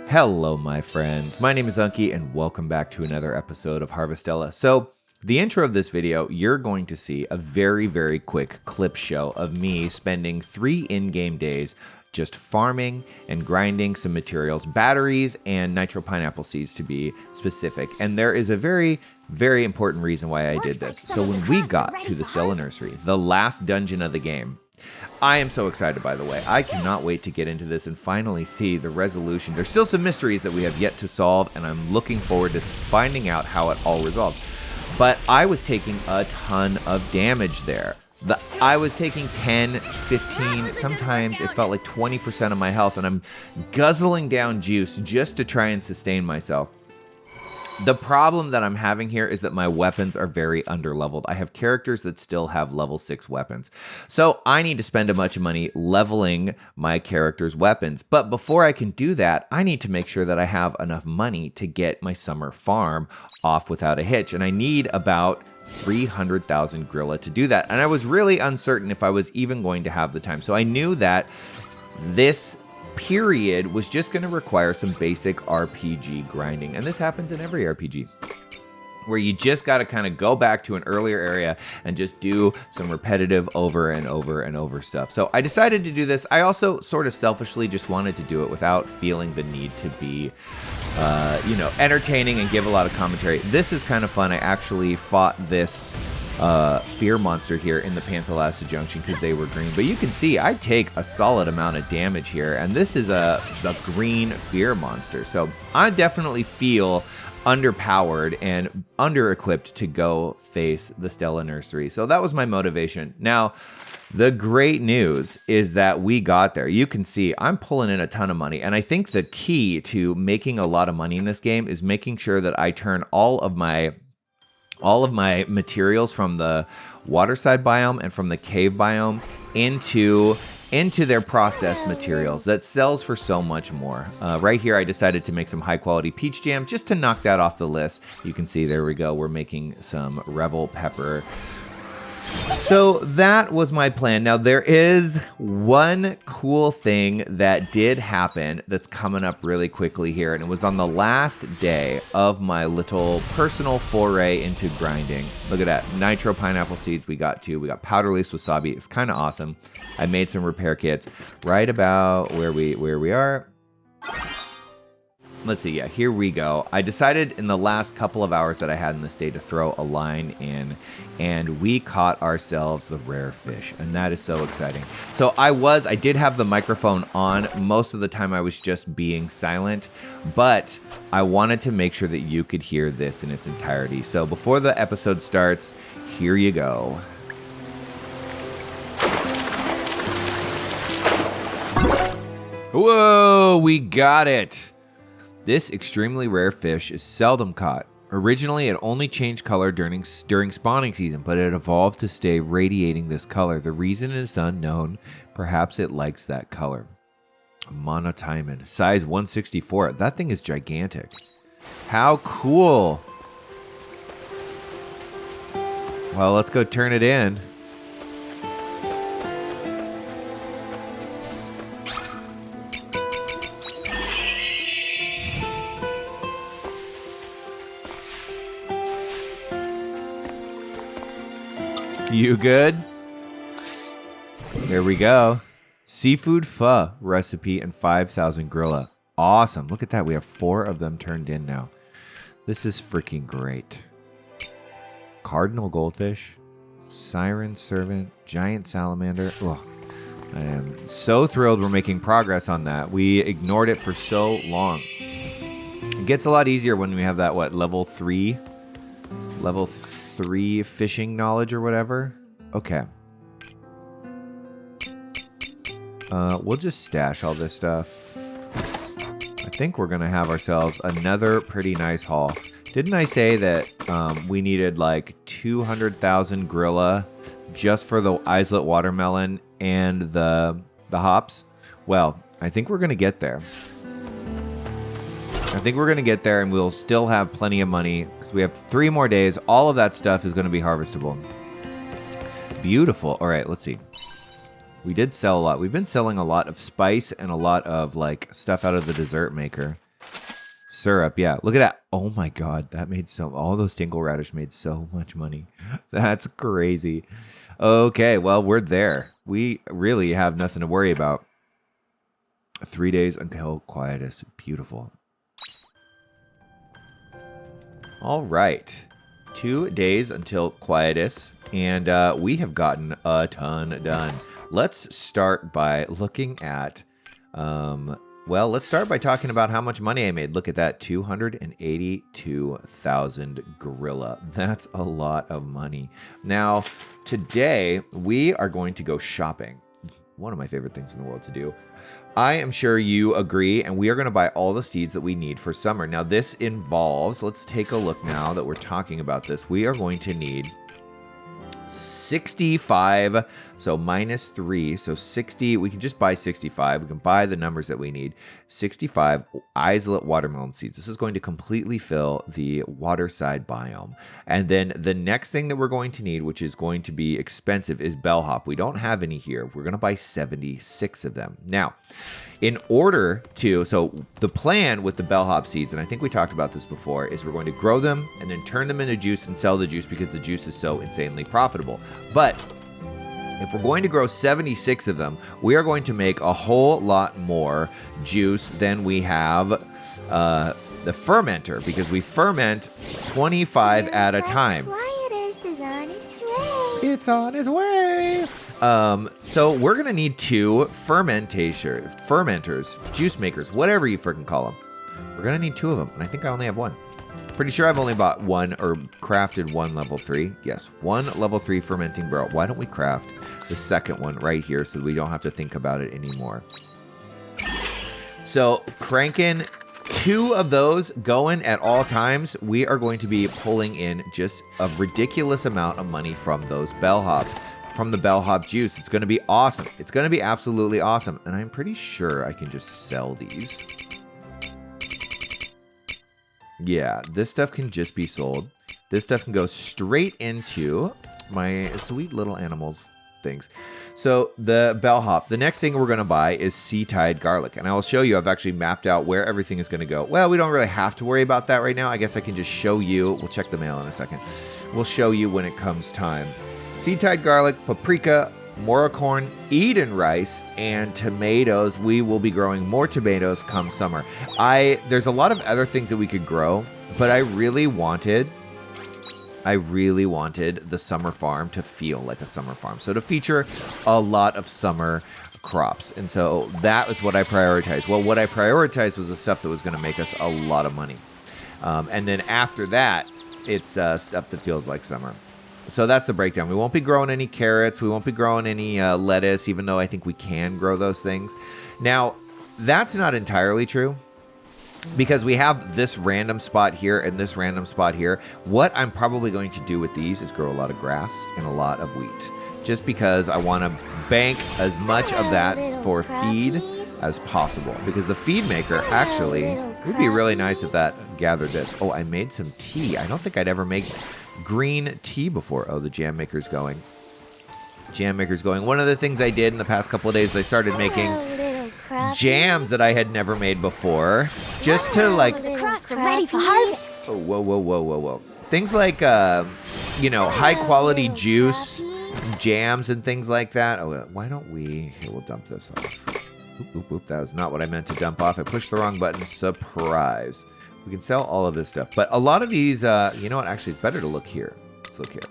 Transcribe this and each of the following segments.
Hello, my friends. My name is Unkie, and welcome back to another episode of Harvestella. So, the intro of this video, you're going to see a very, very quick clip show of me spending 3 in-game days just farming and grinding some materials, batteries and nitro pineapple seeds to be specific. And there is a very, very important reason why I did this. So when we got to the Stella Nursery, the last dungeon of the game, I am so excited, by the way. I cannot wait to get into this and finally see the resolution. There's still some mysteries that we have yet to solve, and I'm looking forward to finding out how it all resolved. But I was taking a ton of damage there. I was taking 10, 15, sometimes it felt like 20% of my health, and I'm guzzling down juice just to try and sustain myself. The problem that I'm having here is that my weapons are very underleveled. I have characters that still have level 6 weapons. So I need to spend a bunch of money leveling my character's weapons. But before I can do that, I need to make sure that I have enough money to get my summer farm off without a hitch. And I need about 300,000 Grilla to do that. And I was really uncertain if I was even going to have the time. So I knew that this period was just going to require some basic RPG grinding. And this happens in every RPG, where you just got to kind of go back to an earlier area and just do some repetitive over and over and over stuff. So I decided to do this. I also sort of selfishly just wanted to do it without feeling the need to be, entertaining and give a lot of commentary. This is kind of fun. I actually fought this fear monster here in the Panthalassa Junction because they were green. But you can see I take a solid amount of damage here, and this is a green fear monster. So I definitely feel underpowered and under-equipped to go face the Stella Nursery. So that was my motivation. Now, the great news is that we got there. You can see I'm pulling in a ton of money, and I think the key to making a lot of money in this game is making sure that I turn all of my materials from the waterside biome and from the cave biome into their processed materials. That sells for so much more. Right here, I decided to make some high quality peach jam just to knock that off the list. You can see, there we go. We're making some Revel pepper. So that was my plan. Now, there is one cool thing that did happen that's coming up really quickly here, and it was on the last day of my little personal foray into grinding. Look at that. Nitro pineapple seeds we got too. We got powder leaf wasabi. It's kind of awesome. I made some repair kits right about where we are. Let's see, yeah, here we go. I decided in the last couple of hours that I had in this day to throw a line in, and we caught ourselves the rare fish, and that is so exciting. So I did have the microphone on. Most of the time I was just being silent, but I wanted to make sure that you could hear this in its entirety. So before the episode starts, here you go. Whoa, we got it. This extremely rare fish is seldom caught. Originally, it only changed color during spawning season, but it evolved to stay radiating this color. The reason is unknown. Perhaps it likes that color. Monotimon, size 164. That thing is gigantic. How cool. Well, let's go turn it in. You good? Here we go. Seafood pho recipe and 5,000 Grilla. Awesome. Look at that. We have 4 of them turned in now. This is freaking great. Cardinal goldfish. Siren servant. Giant salamander. Oh, I am so thrilled we're making progress on that. We ignored it for so long. It gets a lot easier when we have that, level 3 fishing knowledge or whatever. Okay. We'll just stash all this stuff. I think we're gonna have ourselves another pretty nice haul. Didn't I say that we needed like 200,000 Grilla just for the islet watermelon and the hops? Well, I think we're gonna get there. I think we're going to get there, and we'll still have plenty of money because we have 3 more days. All of that stuff is going to be harvestable. Beautiful. All right, let's see. We did sell a lot. We've been selling a lot of spice and a lot of like stuff out of the dessert maker. syrup. Yeah, look at that. Oh my God, that made all those dingle radish made so much money. That's crazy. Okay, well, we're there. We really have nothing to worry about. 3 days until Quietus. Beautiful. All right. 2 days until Quietus, and we have gotten a ton done. Let's start by looking at, well, let's start by talking about how much money I made. Look at that, 282,000 gorilla. That's a lot of money. Now, today, we are going to go shopping. One of my favorite things in the world to do. I am sure you agree, and we are going to buy all the seeds that we need for summer. Now, this involves, let's take a look now that we're talking about this. We are going to need 65, so minus 3, so 60. We can just buy 65. We can buy the numbers that we need. 65 isolate watermelon seeds. This is going to completely fill the waterside biome. And then the next thing that we're going to need, which is going to be expensive, is bellhop. We don't have any here. We're going to buy 76 of them. Now, in order to, so the plan with the bellhop seeds, and I think we talked about this before, is we're going to grow them and then turn them into juice and sell the juice because the juice is so insanely profitable. But if we're going to grow 76 of them, we are going to make a whole lot more juice than we have the fermenter, because we ferment 25 at a time. Quietus is on its way. It's on its way. So we're going to need 2 fermenters, juice makers, whatever you freaking call them. We're going to need 2 of them, and I think I only have 1. Pretty sure I've only bought 1 or crafted 1 level 3. Yes, 1 level 3 fermenting barrel. Why don't we craft the second one right here so we don't have to think about it anymore? So cranking 2 of those going at all times, we are going to be pulling in just a ridiculous amount of money from those bellhops, from the bellhop juice. It's going to be awesome. It's going to be absolutely awesome. And I'm pretty sure I can just sell these. Yeah, this stuff can just be sold. This stuff can go straight into my sweet little animals things. So the bellhop, the next thing we're going to buy is sea-tide garlic. And I will show you, I've actually mapped out where everything is going to go. Well, we don't really have to worry about that right now. I guess I can just show you. We'll check the mail in a second. We'll show you when it comes time. Sea-tide garlic, paprika, mora corn, Eden rice, and tomatoes. We will be growing more tomatoes come summer. There's a lot of other things that we could grow, but I really wanted the summer farm to feel like a summer farm. So to feature a lot of summer crops. And so that was what I prioritized. Well, what I prioritized was the stuff that was going to make us a lot of money. And then after that, it's stuff that feels like summer. So that's the breakdown. We won't be growing any carrots. We won't be growing any lettuce, even though I think we can grow those things. Now, that's not entirely true, because we have this random spot here and this random spot here. What I'm probably going to do with these is grow a lot of grass and a lot of wheat, just because I want to bank as much of that for feed as possible. Because the feed maker actually, it would be really nice if that gathered this. Oh, I made some tea. I don't think I'd ever make green tea before. Oh, the jam maker's going. Jam maker's going. One of the things I did in the past couple of days, I started making jams that I had never made before, just to like. The crops are ready for harvest. Oh, whoa. Things like, high quality juice, jams, and things like that. Oh, why don't we? Here, we'll dump this off. Oop. That was not what I meant to dump off. I pushed the wrong button. Surprise. We can sell all of this stuff. But a lot of these, you know what? Actually, it's better to look here. Let's look here.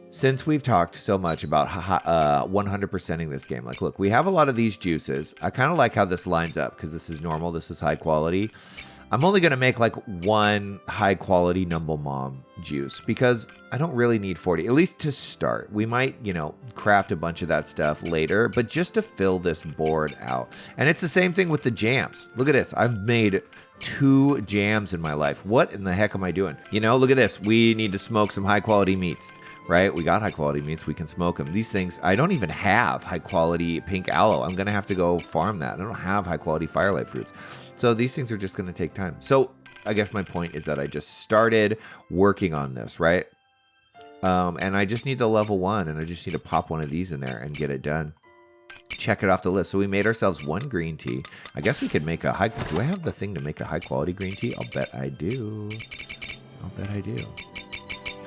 Since we've talked so much about 100%ing this game, like, look, we have a lot of these juices. I kind of like how this lines up because this is normal. This is high quality. I'm only going to make like 1 high quality Numble Mom juice because I don't really need 40, at least to start. We might, craft a bunch of that stuff later, but just to fill this board out. And it's the same thing with the jams. Look at this. I've made 2 jams in my life. What in the heck am I doing? Look at this. We need to smoke some high quality meats. Right? We got high quality meats. We can smoke them. These things, I don't even have high quality pink aloe. I'm going to have to go farm that. I don't have high quality firelight fruits. So these things are just going to take time. So I guess my point is that I just started working on this, right? And I just need the level 1, and I just need to pop one of these in there and get it done. check it off the list. So we made ourselves 1 green tea. I guess we could make a high... Do I have the thing to make a high-quality green tea? I'll bet I do. I'll bet I do.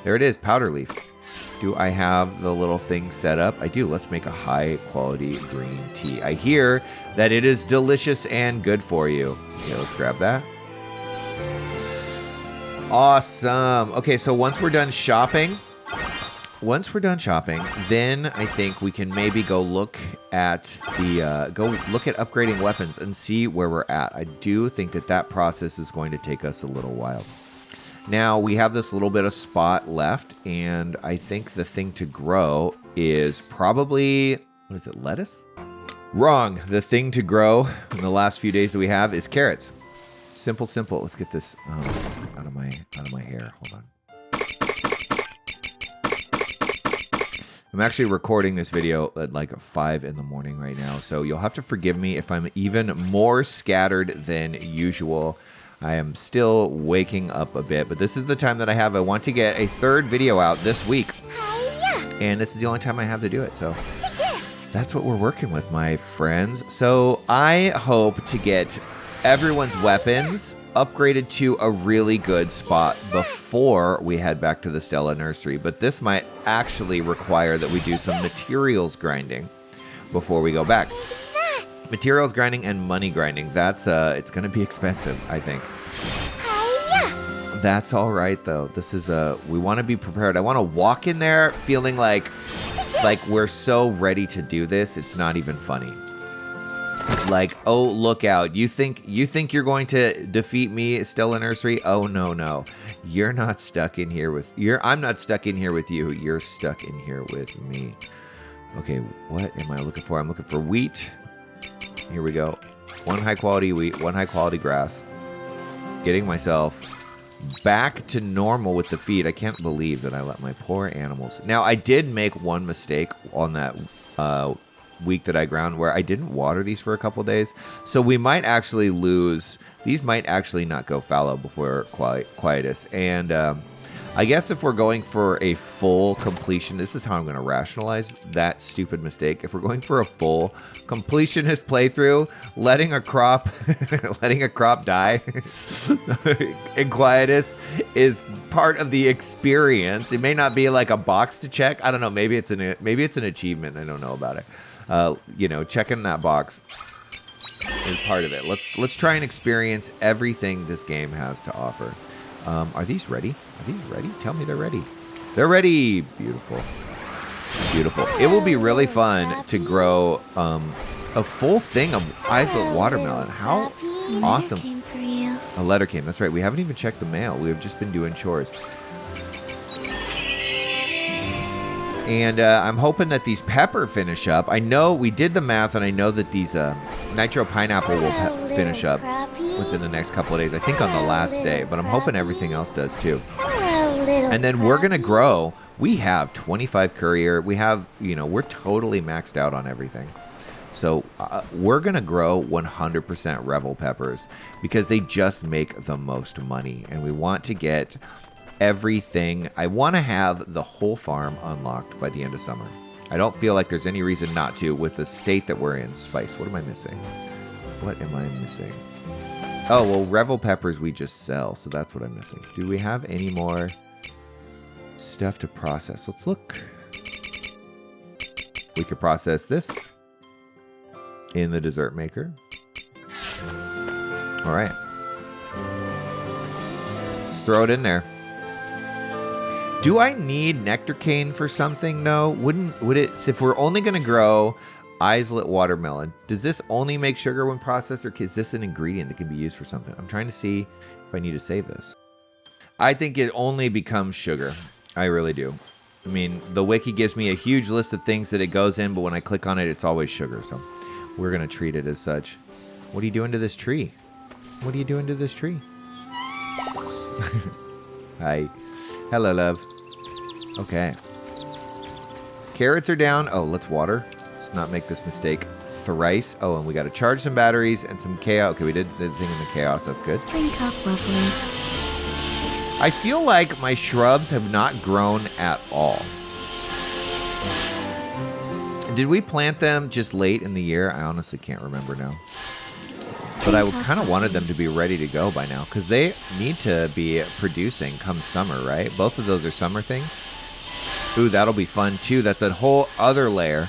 There it is, powder leaf. Do I have the little thing set up? I do. Let's make a high-quality green tea. I hear that it is delicious and good for you. Okay, let's grab that. Awesome. Okay, so once we're done shopping, then I think we can maybe go look at upgrading weapons and see where we're at. I do think that process is going to take us a little while. Now, we have this little bit of spot left, and I think the thing to grow is probably, what is it, lettuce? Wrong. The thing to grow in the last few days that we have is carrots. Simple. Let's get this out of my hair. Hold on. I'm actually recording this video at like 5 in the morning right now, so you'll have to forgive me if I'm even more scattered than usual. I am still waking up a bit, but this is the time that I have. I want to get a 3rd video out this week, and this is the only time I have to do it, so that's what we're working with, my friends. So I hope to get everyone's weapons upgraded to a really good spot before we head back to the Stella Nursery, but this might actually require that we do some materials grinding before we go back. Materials grinding and money grinding. That's it's gonna be expensive, I think. That's all right though. This is we want to be prepared. I want to walk in there feeling like we're so ready to do this. It's not even funny. Like, oh, look out. You think you're going to defeat me, Stella Nursery? Oh, no. You're not stuck in here with... I'm not stuck in here with you. You're stuck in here with me. Okay, what am I looking for? I'm looking for wheat. Here we go. 1 high-quality wheat, 1 high-quality grass. Getting myself back to normal with the feed. I can't believe that I let my poor animals... Now, I did make one mistake on that... week that I ground where I didn't water these for a couple days, so we might actually lose. These might actually not go fallow before Quietus, and I guess if we're going for a full completion, this is how I'm going to rationalize that stupid mistake. If we're going for a full completionist playthrough, letting a crop die in Quietus is part of the experience. It may not be like a box to check. I don't know. Maybe it's an achievement. I don't know about it. Checking that box is part of it. Let's try and experience everything this game has to offer. Are these ready? Tell me they're ready. They're ready. Beautiful. It will be really fun to grow a full thing of Islet watermelon. How awesome. A letter came. That's right. We haven't even checked the mail. We have just been doing chores. And I'm hoping that these pepper finish up. I know we did the math, and I know that these nitro pineapple will finish up within the next couple of days. I think on the last day, but I'm hoping everything else does too. And then we're going to grow. We have 25 courier. We have, we're totally maxed out on everything. So we're going to grow 100% Revel peppers because they just make the most money. And we want to get... everything. I want to have the whole farm unlocked by the end of summer. I don't feel like there's any reason not to with the state that we're in. Spice, what am I missing? Oh, well, Revel peppers we just sell, so that's what I'm missing. Do we have any more stuff to process? Let's look. We could process this in the dessert maker. All right. Let's throw it in there. Do I need nectar cane for something though? Would it, if we're only going to grow Islet watermelon, does this only make sugar when processed, or is this an ingredient that can be used for something? I'm trying to see if I need to save this. I think it only becomes sugar. I really do. I mean, the wiki gives me a huge list of things that it goes in, but when I click on it, it's always sugar. So we're going to treat it as such. What are you doing to this tree? Hi. Hello, love. Okay. Carrots are down. Oh, let's water. Let's not make this mistake thrice. Oh, and we got to charge some batteries and some chaos. Okay, we did the thing in the chaos. That's good. Drink up, lovelies. I feel like my shrubs have not grown at all. Did we plant them just late in the year? I honestly can't remember now. But I kind of wanted them to be ready to go by now because they need to be producing come summer, right? Both of those are summer things. Ooh, that'll be fun too. That's a whole other layer.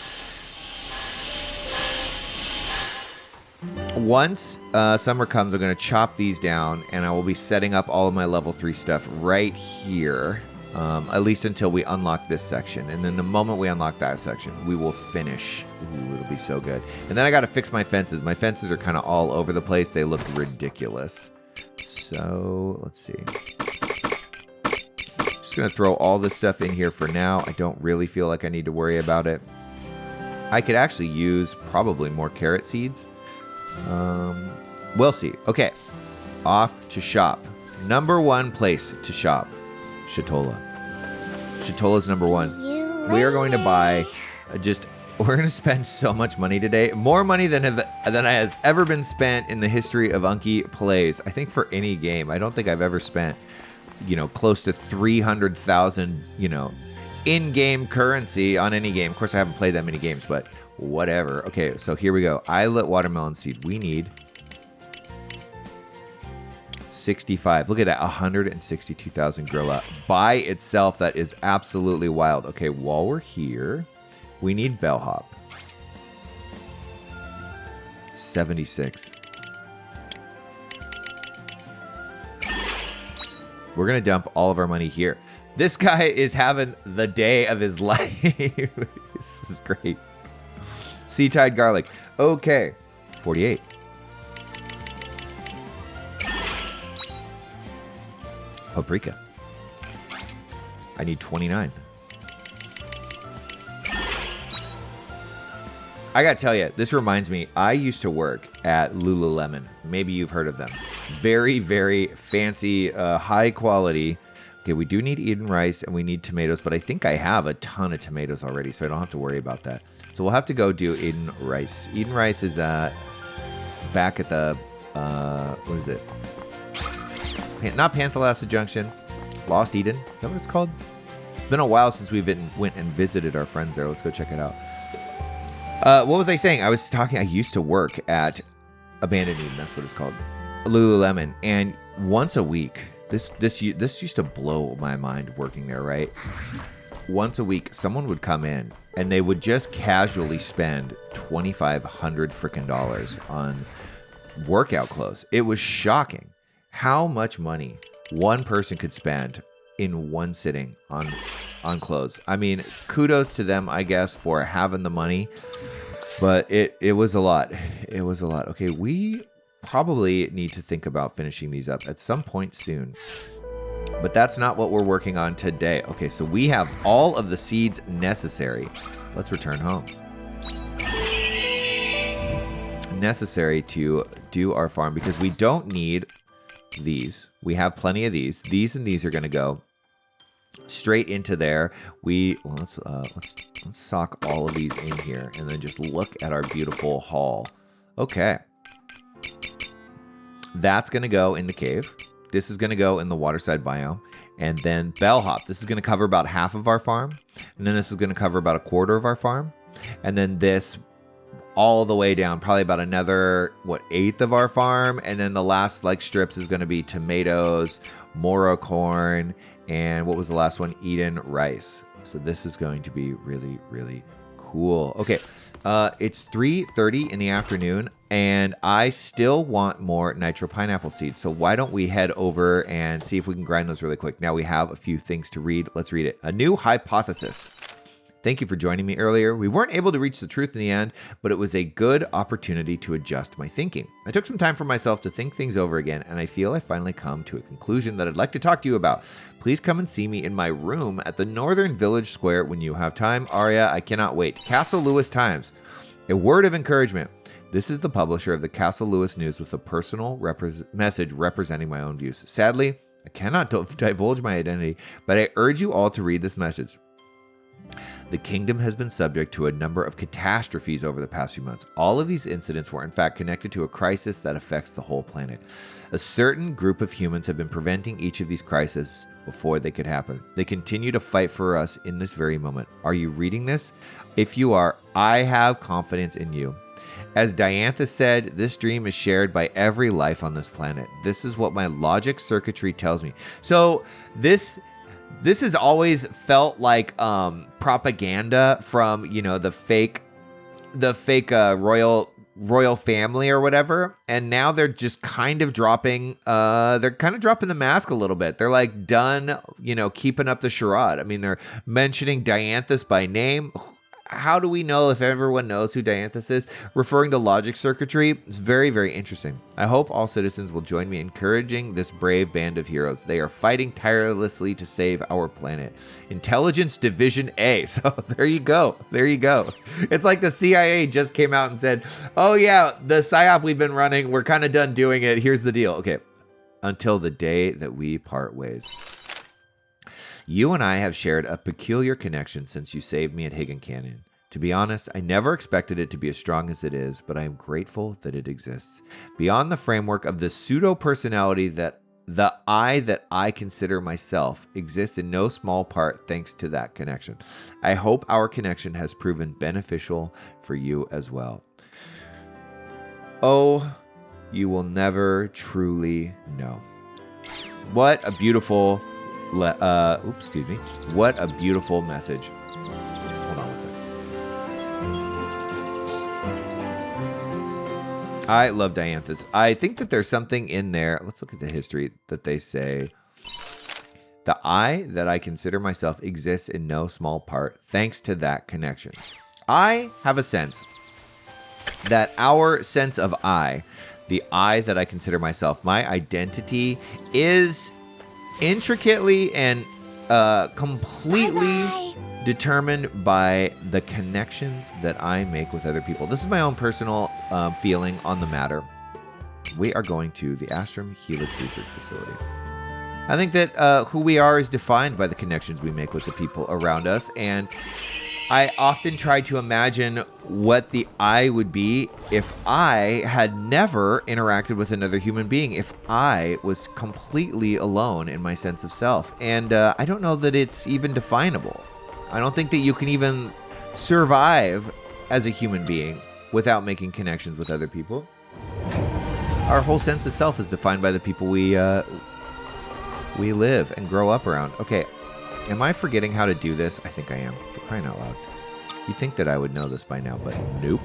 Once summer comes, I'm going to chop these down, and I will be setting up all of my level 3 stuff right here, at least until we unlock this section. And then the moment we unlock that section, we will finish. Ooh, it'll be so good. And then I got to fix my fences. My fences are kind of all over the place. They look ridiculous. So let's see. Just going to throw all this stuff in here for now. I don't really feel like I need to worry about it. I could actually use probably more carrot seeds. We'll see. Okay, off to shop. Number 1 place to shop, Shatola. Shatola's number 1. We are going to buy we're going to spend so much money today. More money than has ever been spent in the history of UnkiePlays. I think for any game. I don't think I've ever spent, close to 300,000, in-game currency on any game. Of course, I haven't played that many games, but whatever. Okay, so here we go. Islet watermelon seed. We need 65. Look at that. 162,000 gorilla. By itself, that is absolutely wild. Okay, while we're here, we need bellhop. 76. We're going to dump all of our money here. This guy is having the day of his life. This is great. Sea-tide garlic. Okay. 48. Paprika. I need 29. I gotta tell you, this reminds me, I used to work at Lululemon. Maybe you've heard of them. Very, very fancy, high quality. Okay, we do need Eden rice and we need tomatoes, but I think I have a ton of tomatoes already, so I don't have to worry about that. So we'll have to go do Eden rice. Eden rice is back at the, what is it? Not Panthalassa Junction. Lost Eden. Is that what it's called? It's been a while since we went and visited our friends there. Let's go check it out. What was I saying? I used to work at Abandoned Eden. That's what it's called. Lululemon. And once a week, this used to blow my mind working there, right? Once a week, someone would come in and they would just casually spend $2,500 freaking dollars on workout clothes. It was shocking how much money one person could spend in one sitting on clothes. I mean, kudos to them, I guess, for having the money, but it was a lot. It was a lot. Okay, we probably need to think about finishing these up at some point soon. But that's not what we're working on today. Okay, so we have all of the seeds necessary. Let's return home. Necessary to do our farm because we don't need these. We have plenty of these. These and these are going to go straight into there. Let's sock all of these in here and then just look at our beautiful haul. Okay. That's going to go in the cave. This is going to go in the waterside biome. And then bellhop. This is going to cover about half of our farm. And then this is going to cover about a quarter of our farm. And then this all the way down, probably about another, eighth of our farm. And then the last strips is going to be tomatoes, moro corn, and what was the last one? Eden rice. So this is going to be really, really cool. Okay, it's 3:30 in the afternoon, and I still want more nitro pineapple seeds. So why don't we head over and see if we can grind those really quick. Now we have a few things to read. Let's read it. A new hypothesis. Thank you for joining me earlier. We weren't able to reach the truth in the end, but it was a good opportunity to adjust my thinking. I took some time for myself to think things over again, and I feel I finally come to a conclusion that I'd like to talk to you about. Please come and see me in my room at the Northern Village Square when you have time. Aria, I cannot wait. Castle Lewis Times. A word of encouragement. This is the publisher of the Castle Lewis News with a personal message representing my own views. Sadly, I cannot divulge my identity, but I urge you all to read this message. The kingdom has been subject to a number of catastrophes over the past few months. All of these incidents were in fact connected to a crisis that affects the whole planet. A certain group of humans have been preventing each of these crises before they could happen. They continue to fight for us in this very moment. Are you reading this? If you are, I have confidence in you. As Diantha said, this dream is shared by every life on this planet. This is what my logic circuitry tells me. So this has always felt like propaganda from, you know, the fake royal family or whatever, and now they're just kind of dropping the mask a little bit. They're like done, you know, keeping up the charade. I mean, they're mentioning Dianthus by name. How do we know if everyone knows who Dianthus is? Referring to logic circuitry is very, very interesting. I hope all citizens will join me encouraging this brave band of heroes. They are fighting tirelessly to save our planet. Intelligence Division A. So there you go. There you go. It's like the CIA just came out and said, oh yeah, the PSYOP we've been running, we're kind of done doing it. Here's the deal. Okay. Until the day that we part ways. You and I have shared a peculiar connection since you saved me at Higgin Canyon. To be honest, I never expected it to be as strong as it is, but I am grateful that it exists. Beyond the framework of the pseudo-personality that the I that I consider myself exists in no small part thanks to that connection. I hope our connection has proven beneficial for you as well. Oh, you will never truly know. What a beautiful... What a beautiful message. Hold on one second. I love Dianthus. I think that there's something in there. Let's look at the history that they say. The I that I consider myself exists in no small part thanks to that connection. I have a sense that our sense of I, the I that I consider myself, my identity is intricately and completely determined by the connections that I make with other people. This is my own personal feeling on the matter. We are going to the Astrum Helix Research Facility. I think that who we are is defined by the connections we make with the people around us, and I often try to imagine what the I would be if I had never interacted with another human being, if I was completely alone in my sense of self. And I don't know that it's even definable. I don't think that you can even survive as a human being without making connections with other people. Our whole sense of self is defined by the people we live and grow up around. Okay. Am I forgetting how to do this? I think I am. For crying out loud. You'd think that I would know this by now, but nope.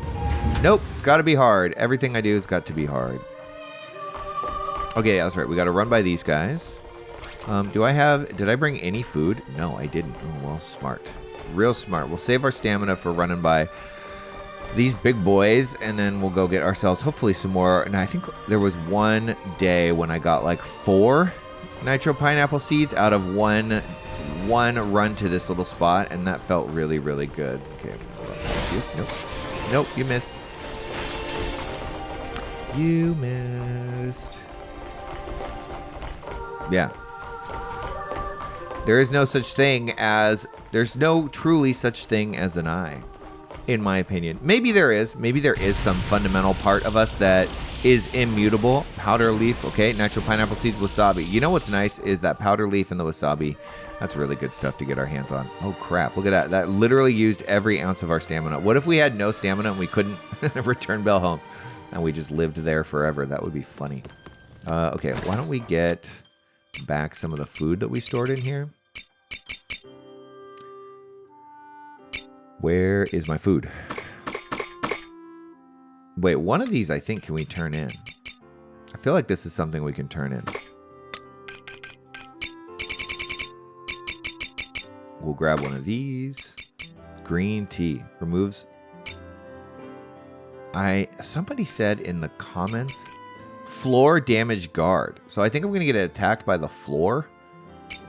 Nope. It's got to be hard. Everything I do has got to be hard. Okay, that's right. We got to run by these guys. Did I bring any food? No, I didn't. Oh, well, smart. Real smart. We'll save our stamina for running by these big boys, and then we'll go get ourselves hopefully some more. And I think there was one day when I got like 4 nitro pineapple seeds out of one run to this little spot, and that felt really, really good. Okay. Nope, you missed. You missed. Yeah. There's no truly such thing as an I, in my opinion. Maybe there is some fundamental part of us that is immutable. Powder leaf, okay, nitro pineapple seeds, wasabi. You know what's nice is that powder leaf and the wasabi. That's really good stuff to get our hands on. Oh crap, look at that. That literally used every ounce of our stamina. What if we had no stamina and we couldn't return Bell home and we just lived there forever? That would be funny. Okay, why don't we get back some of the food that we stored in here? Where is my food? Wait, one of these I think can we turn in? I feel like this is something we can turn in. We'll grab one of these. Green tea removes. Somebody said in the comments, floor damage guard. So I think I'm gonna get attacked by the floor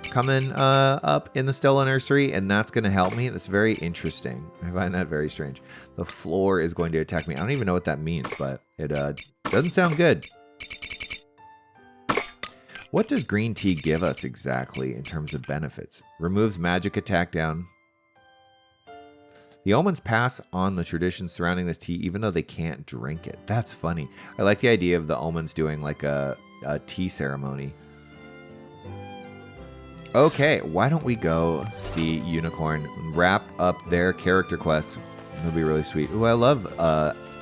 coming up in the Stella Nursery, and that's going to help me. That's very interesting. I find that very strange. The floor is going to attack me. I don't even know what that means, but it doesn't sound good. What does green tea give us exactly in terms of benefits? Removes magic attack down. The Omens pass on the traditions surrounding this tea even though they can't drink it. That's funny. I like the idea of the Omens doing like a tea ceremony. Okay, why don't we go see Unicorn and wrap up their character quest? It'll be really sweet. Ooh, I love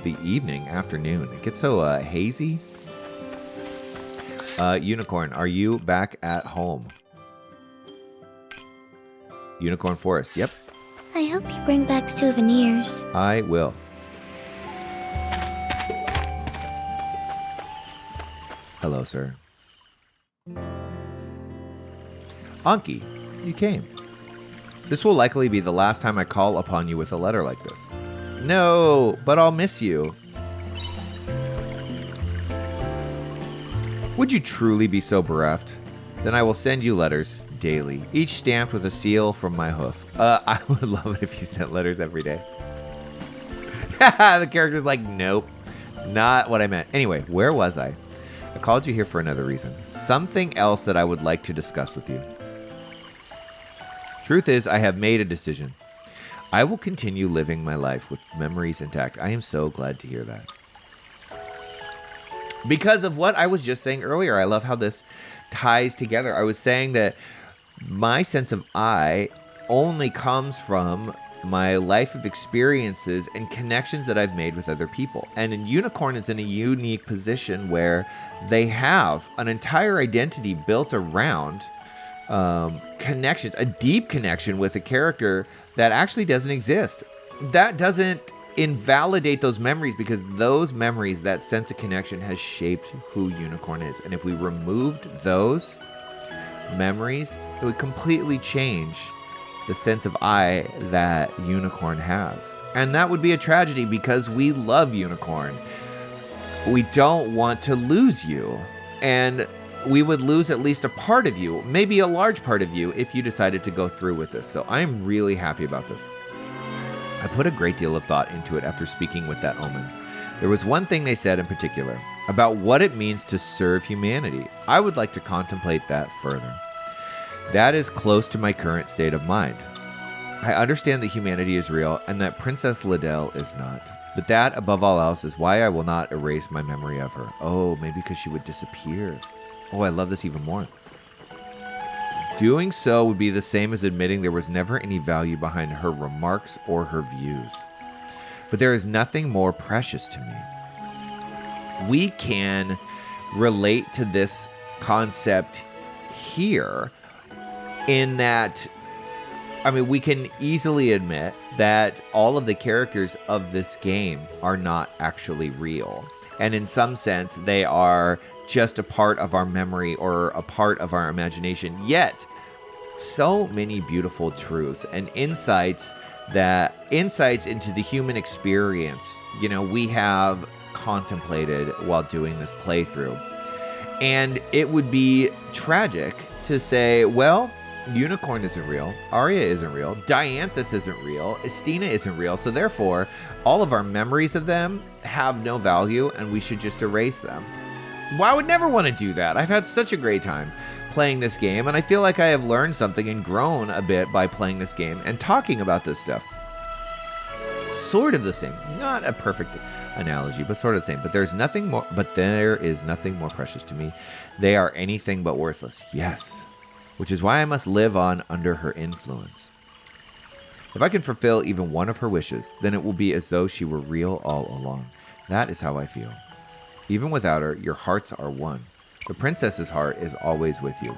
the evening, afternoon. It gets so hazy. Unicorn, are you back at home? Unicorn Forest, yep. I hope you bring back souvenirs. I will. Hello, sir. Unkie, you came. This will likely be the last time I call upon you with a letter like this. No, but I'll miss you. Would you truly be so bereft? Then I will send you letters daily, each stamped with a seal from my hoof. I would love it if you sent letters every day. The character's like, nope, not what I meant. Anyway, where was I? I called you here for another reason. Something else that I would like to discuss with you. Truth is, I have made a decision. I will continue living my life with memories intact. I am so glad to hear that. Because of what I was just saying earlier, I love how this ties together. I was saying that my sense of I only comes from my life of experiences and connections that I've made with other people. And Unicorn is in a unique position where they have an entire identity built around connections, a deep connection with a character that actually doesn't exist. That doesn't invalidate those memories, because those memories, that sense of connection, has shaped who Unicorn is. And if we removed those memories, it would completely change the sense of I that Unicorn has. And that would be a tragedy, because we love Unicorn. We don't want to lose you. And we would lose at least a part of you, maybe a large part of you, if you decided to go through with this. So I'm really happy about this. I put a great deal of thought into it after speaking with that omen. There was one thing they said in particular about what it means to serve humanity. I would like to contemplate that further. That is close to my current state of mind. I understand that humanity is real and that Princess Liddell is not. But that, above all else, is why I will not erase my memory of her. Oh, maybe because she would disappear. Oh, I love this even more. Doing so would be the same as admitting there was never any value behind her remarks or her views. But there is nothing more precious to me. We can relate to this concept here in that, I mean, we can easily admit that all of the characters of this game are not actually real. And in some sense, they are just a part of our memory or a part of our imagination. Yet, so many beautiful truths and insights into the human experience, we have contemplated while doing this playthrough. And it would be tragic to say, well, Unicorn isn't real, Aria isn't real, Dianthus isn't real, Estina isn't real, so therefore, all of our memories of them have no value and we should just erase them. Well, I would never want to do that. I've had such a great time playing this game, and I feel like I have learned something and grown a bit by playing this game and talking about this stuff. Sort of the same. Not a perfect analogy, but sort of the same. But there is nothing more precious to me. They are anything but worthless. Yes. Which is why I must live on under her influence. If I can fulfill even one of her wishes, then it will be as though she were real all along. That is how I feel. Even without her, your hearts are one. The princess's heart is always with you.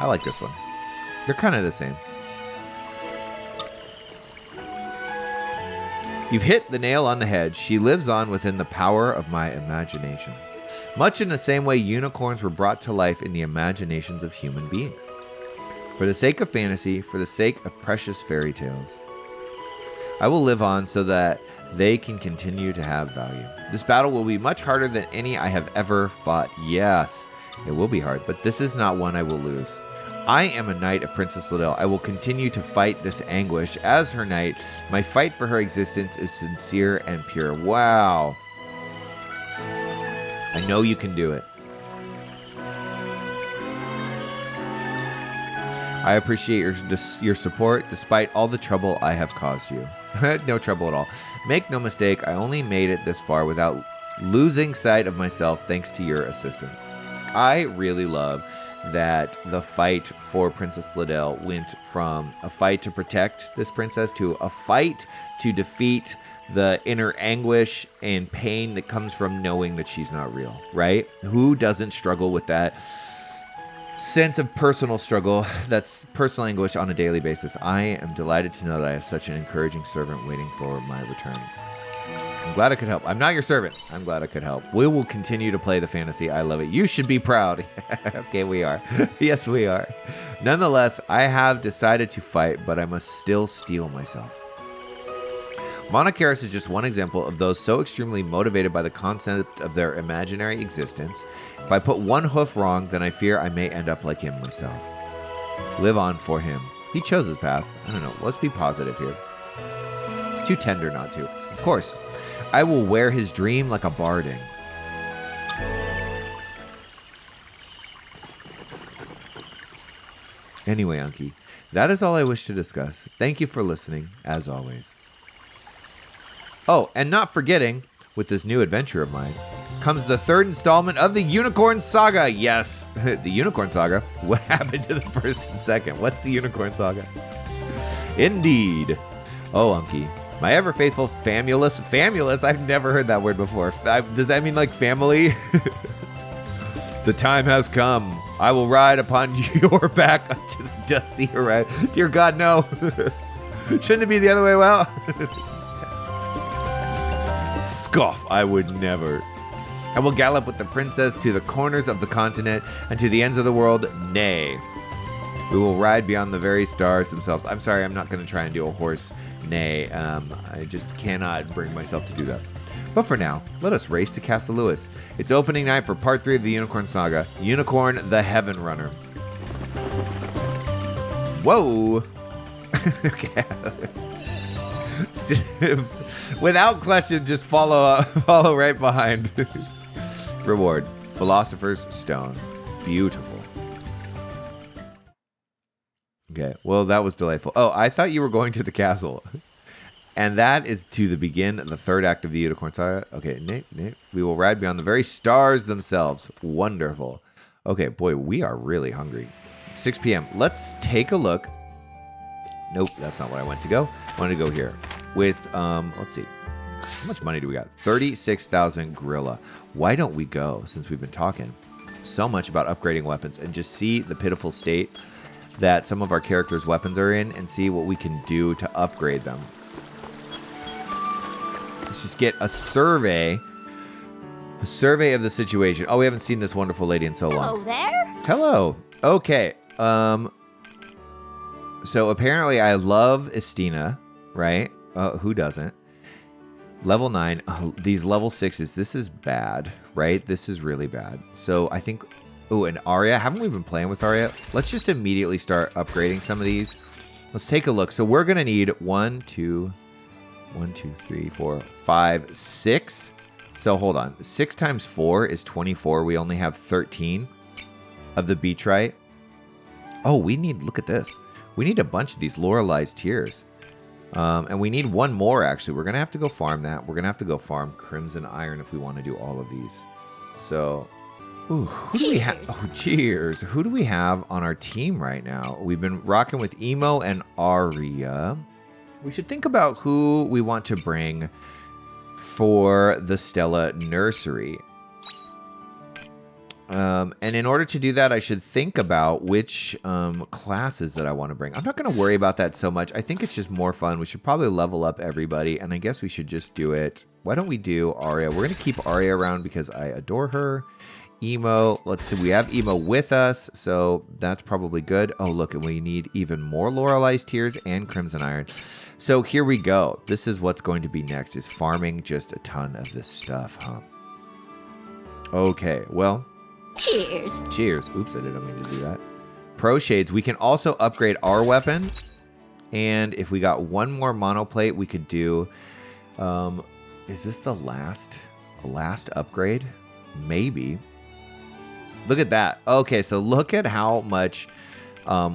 I like this one. They're kind of the same. You've hit the nail on the head. She lives on within the power of my imagination. Much in the same way unicorns were brought to life in the imaginations of human beings. For the sake of fantasy, for the sake of precious fairy tales, I will live on so that they can continue to have value. This battle will be much harder than any I have ever fought. Yes, it will be hard, but this is not one I will lose. I am a knight of Princess Liddell. I will continue to fight this anguish as her knight. My fight for her existence is sincere and pure. Wow. I know you can do it. I appreciate your support despite all the trouble I have caused you. No trouble at all. Make no mistake, I only made it this far without losing sight of myself thanks to your assistance. I really love that the fight for Princess Liddell went from a fight to protect this princess to a fight to defeat the inner anguish and pain that comes from knowing that she's not real, right? Who doesn't struggle with that sense of personal struggle, that's personal anguish on a daily basis? I am delighted to know that I have such an encouraging servant waiting for my return. I'm glad I could help. I'm not your servant. I'm glad I could help. We will continue to play the fantasy. I love it. You should be proud. Okay, we are. Yes, we are. Nonetheless, I have decided to fight, but I must still steel myself. Monocaris is just one example of those so extremely motivated by the concept of their imaginary existence. If I put one hoof wrong, then I fear I may end up like him myself. Live on for him. He chose his path. I don't know. Let's be positive here. It's too tender not to. Of course. I will wear his dream like a barding. Anyway, Unkie, that is all I wish to discuss. Thank you for listening, as always. Oh, and not forgetting, with this new adventure of mine, comes the third installment of the Unicorn Saga. Yes, the Unicorn Saga. What happened to the first and second? What's the Unicorn Saga? Indeed. Oh, Unkie. My ever-faithful famulus. Famulus? I've never heard that word before. Does that mean like family? The time has come. I will ride upon your back unto the dusty horizon. Dear God, no. Shouldn't it be the other way? Well, scoff, I would never. I will gallop with the princess to the corners of the continent and to the ends of the world. Nay. We will ride beyond the very stars themselves. I'm sorry, I'm not going to try and do a horse neigh. I just cannot bring myself to do that. But for now, let us race to Castle Lewis. It's opening night for part 3 of the Unicorn Saga, Unicorn the Heaven Runner. Whoa! Okay. Without question, just follow right behind. Reward, Philosopher's Stone. Beautiful. Okay, well, that was delightful. Oh, I thought you were going to the castle. And that is to the begin the third act of the Unicorn Saga. Okay, Nate, we will ride beyond the very stars themselves. Wonderful. Okay, boy, we are really hungry. 6 p.m. Let's take a look. Nope, that's not what I want to go. I want to go here with, let's see. How much money do we got? 36,000 gorilla. Why don't we go, since we've been talking so much about upgrading weapons, and just see the pitiful state that some of our characters' weapons are in and see what we can do to upgrade them. Let's just get a survey of the situation. Oh, we haven't seen this wonderful lady in so long. Hello there. Hello. Okay. So apparently I love Estina, right? Who doesn't? Level 9. Oh, these level 6s. This is bad, right? This is really bad. So I think... Oh, and Aria. Haven't we been playing with Aria? Let's just immediately start upgrading some of these. Let's take a look. So we're going to need 1, 2, 3, 4, 5, 6. So hold on. 6 times 4 is 24. We only have 13 of the beachright. Oh, we need... Look at this. We need a bunch of these Lorelai's tears. And we need one more, actually. We're going to have to go farm that. We're going to have to go farm Crimson Iron if we want to do all of these. So... Ooh, who do we have? Oh, cheers. Who do we have on our team right now? We've been rocking with Emo and Aria. We should think about who we want to bring for the Stella Nursery. And in order to do that, I should think about which classes that I want to bring. I'm not going to worry about that so much. I think it's just more fun. We should probably level up everybody, and I guess we should just do it. Why don't we do Aria? We're going to keep Aria around because I adore her. Emo, let's see, we have Emo with us, so that's probably good. Oh, look, and we need even more Lorelai's Tears and Crimson Iron. So here we go. This is what's going to be next, is farming just a ton of this stuff, huh? Okay, well. Cheers. Cheers. Oops, I didn't mean to do that. Pro Shades, we can also upgrade our weapon. And if we got one more monoplate, we could do... is this the last upgrade? Maybe. Look at that. Okay, so look at how much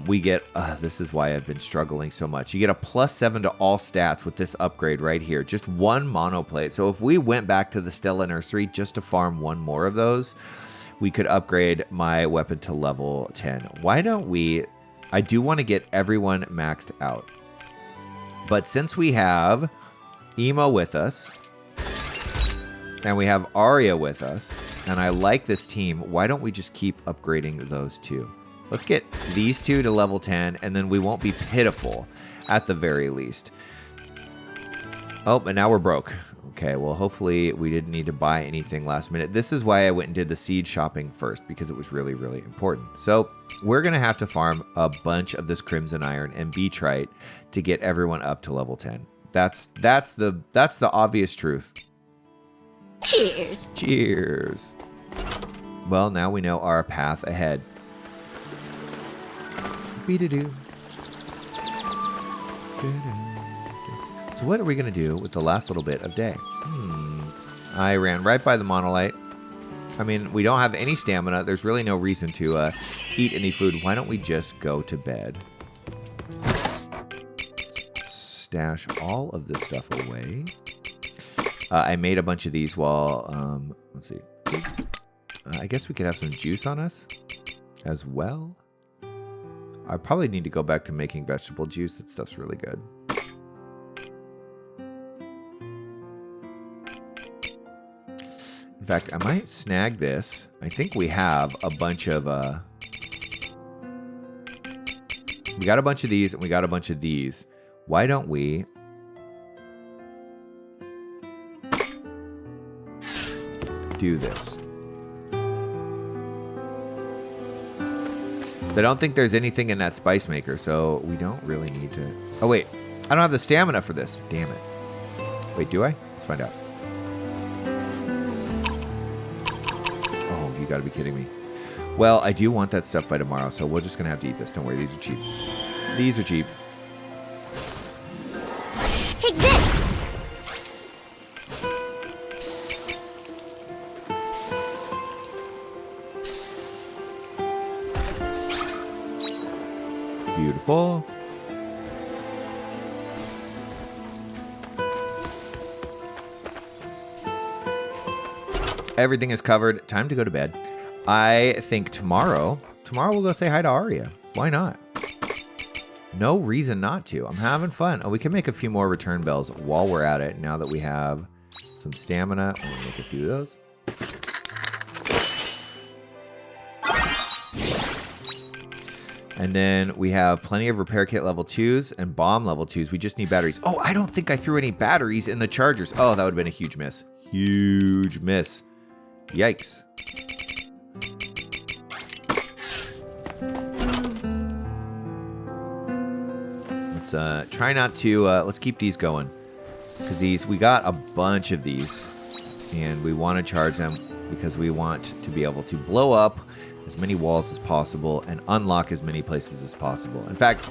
we get, this is why I've been struggling so much. You get a +7 to all stats with this upgrade right here. Just one monoplate. So if we went back to the Stella Nursery just to farm one more of those, we could upgrade my weapon to level 10. Why don't we, I do want to get everyone maxed out. But since we have Emo with us, and we have Aria with us, and I like this team, why don't we just keep upgrading those two? Let's get these two to level 10, and then we won't be pitiful at the very least. Oh, and now we're broke. Okay, well, hopefully we didn't need to buy anything last minute. This is why I went and did the seed shopping first, because it was really, really important. So we're going to have to farm a bunch of this Crimson Iron and Beetrite to get everyone up to level 10. That's the obvious truth. Cheers. Cheers. Well, now we know our path ahead. Be-do-do. So what are we going to do with the last little bit of day? I ran right by the monolite. I mean, we don't have any stamina. There's really no reason to eat any food. Why don't we just go to bed? Stash all of this stuff away. I made a bunch of these while, let's see. I guess we could have some juice on us as well. I probably need to go back to making vegetable juice. That stuff's really good. In fact, I might snag this. I think we have a bunch of, we got a bunch of these and we got a bunch of these. Why don't we do this? So I don't think there's anything in that spice maker, so we don't really need to... Oh, wait. I don't have the stamina for this. Damn it. Wait, do I? Let's find out. Oh, you gotta be kidding me. Well, I do want that stuff by tomorrow, so we're just gonna have to eat this. Don't worry, these are cheap. These are cheap. Take this! Beautiful. Everything is covered. Time to go to bed. I think tomorrow we'll go say hi to Aria. Why not? No reason not to. I'm having fun. Oh, we can make a few more return bells while we're at it. Now that we have some stamina, I'm gonna make a few of those. And then we have plenty of repair kit level 2s and bomb level 2s. We just need batteries. Oh, I don't think I threw any batteries in the chargers. Oh, that would have been a huge miss. Huge miss. Yikes. Let's try not to, let's keep these going. Because these, we got a bunch of these. And we want to charge them because we want to be able to blow up as many walls as possible and unlock as many places as possible. In fact,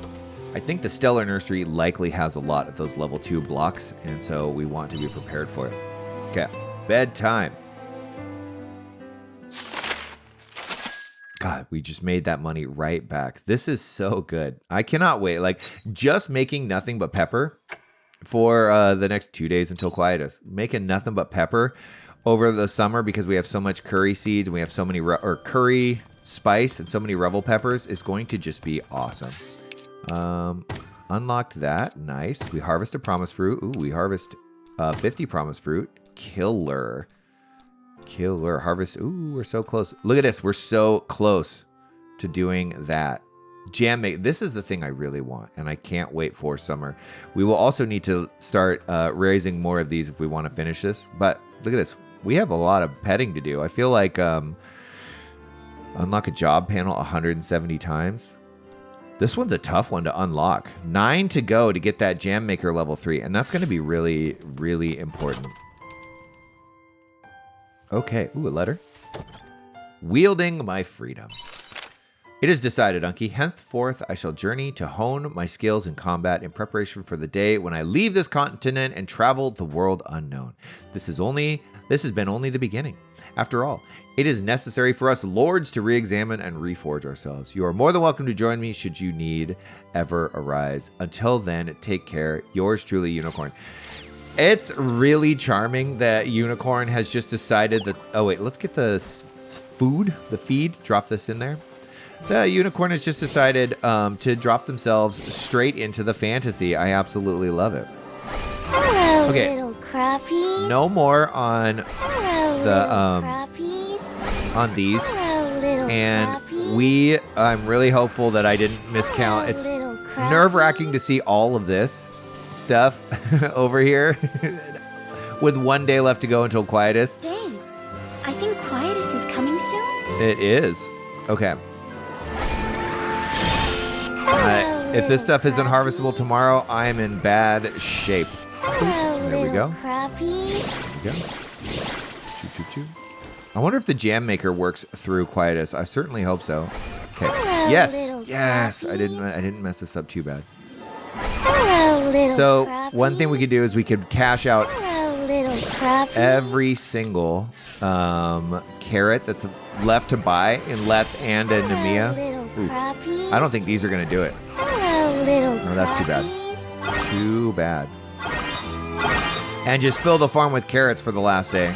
I think the Stellar Nursery likely has a lot of those level 2 blocks, and so we want to be prepared for it. Okay, bedtime. God, we just made that money right back. This is so good. I cannot wait. Like, just making nothing but pepper for the next 2 days until Quietus. Making nothing but pepper over the summer because we have so much curry seeds and we have so many curry spice and so many revel peppers is going to just be awesome. Unlocked that. Nice. We harvest a promise fruit. Ooh, we harvest 50 promise fruit. Killer. Harvest. Ooh, we're so close. Look at this. We're so close to doing that. Jam make. This is the thing I really want, and I can't wait for summer. We will also need to start raising more of these if we want to finish this. But look at this. We have a lot of petting to do. I feel like unlock a job panel 170 times. This one's a tough one to unlock. 9 to go to get that jam maker level 3, and that's going to be really, really important. Okay. Ooh, a letter. Wielding my freedom. It is decided, Unkie. Henceforth, I shall journey to hone my skills in combat in preparation for the day when I leave this continent and travel the world unknown. This has been only the beginning. After all, it is necessary for us lords to re-examine and reforge ourselves. You are more than welcome to join me should you need ever arise. Until then, take care. Yours truly, Unicorn. It's really charming that Unicorn has just decided that... Oh, wait, let's get the feed. Drop this in there. The Unicorn has just decided to drop themselves straight into the fantasy. I absolutely love it. Hello, little crappies. No more on on these. Hello, little and crappies. I'm really hopeful that I didn't miscount. It's nerve-wracking to see all of this stuff over here with 1 day left to go until Quietus. Dang, I think Quietus is coming soon. It is. Okay. If this stuff isn't harvestable tomorrow, I am in bad shape. There we go. Crappies. There we go. Choo, choo, choo. I wonder if the jam maker works through Quietus. I certainly hope so. Okay. Hello, Yes. I didn't mess this up too bad. Hello, little So crappies. one thing we could do is we could cash out Hello, little crappies. every single carrot that's left to buy in Leth and in Nemea. Little crappies. I don't think these are going to do it. Hello, little No, that's too bad. crappies. Too bad. And just fill the farm with carrots for the last day.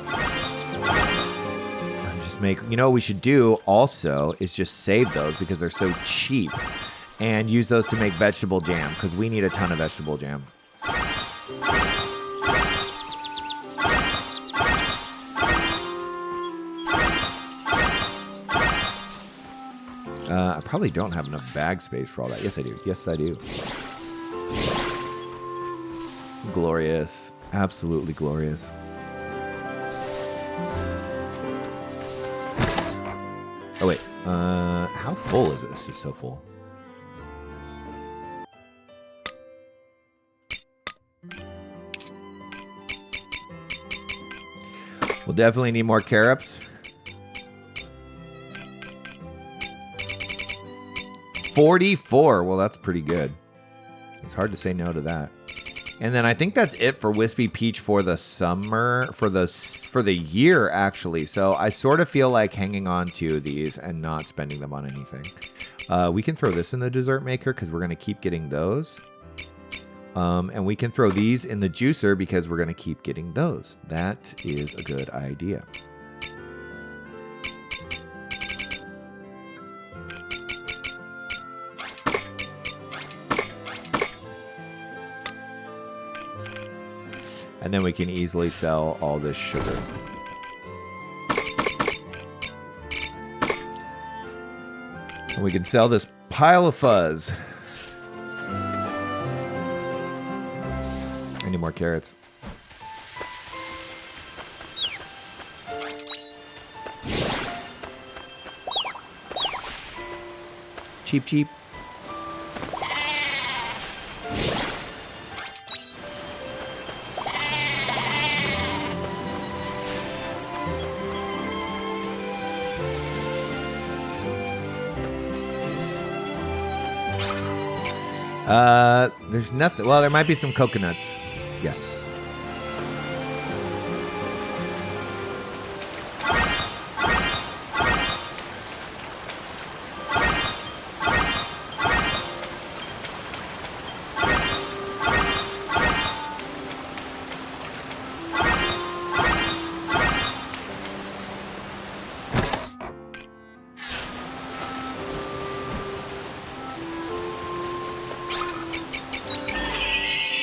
And just make, you know what we should do also is just save those because they're so cheap and use those to make vegetable jam because we need a ton of vegetable jam. I probably don't have enough bag space for all that. Yes, I do. Yes, I do. Glorious. Absolutely glorious. Oh, wait. How full is this? It's so full. We'll definitely need more carrots. 44. Well, that's pretty good. It's hard to say no to that. And then I think that's it for Wispy Peach for the summer, for the year, actually. So I sort of feel like hanging on to these and not spending them on anything. We can throw this in the dessert maker because we're going to keep getting those. And we can throw these in the juicer because we're going to keep getting those. That is a good idea. And then we can easily sell all this sugar. And we can sell this pile of fuzz. I need more carrots. Cheap, cheap. There's nothing. Well, there might be some coconuts. Yes.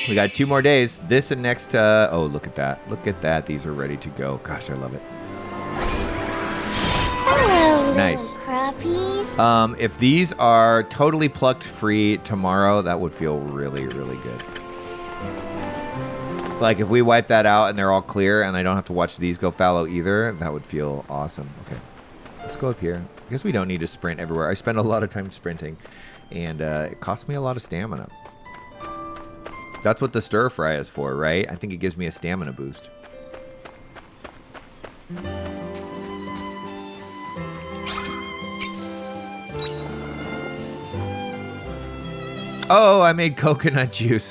We got 2 more days. This and next. Oh, look at that. Look at that. These are ready to go. Gosh, I love it. Hello, Nice. crappies. If these are totally plucked free tomorrow, that would feel really, really good. Like if we wipe that out and they're all clear and I don't have to watch these go fallow either, that would feel awesome. Okay, let's go up here. I guess we don't need to sprint everywhere. I spend a lot of time sprinting and it costs me a lot of stamina. That's what the stir fry is for, right? I think it gives me a stamina boost. Oh, I made coconut juice.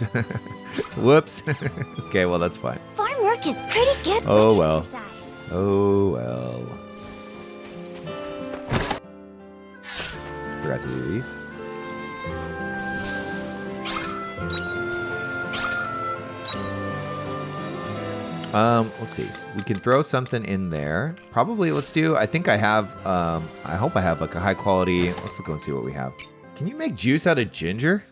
Whoops. Okay, well, that's fine. Farm work is pretty good Oh, for well. exercise. Oh, well. Forgot to do these. Let's see. We can throw something in there. Probably, let's do, I think I have, I hope I have like a high quality, let's go and see what we have. Can you make juice out of ginger?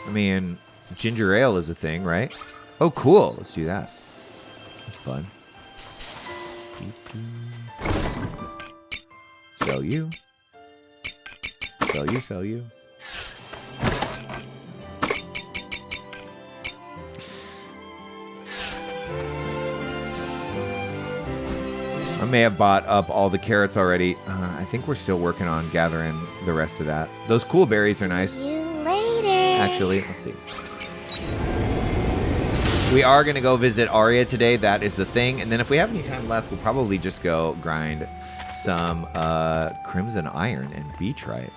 I mean, ginger ale is a thing, right? Oh, cool. Let's do that. That's fun. Sell you. Sell you, sell you. I may have bought up all the carrots already. I think we're still working on gathering the rest of that. Those cool berries are nice. See you later. Actually, let's see. We are going to go visit Aria today. That is the thing. And then if we have any time left, we'll probably just go grind some crimson iron and beachite.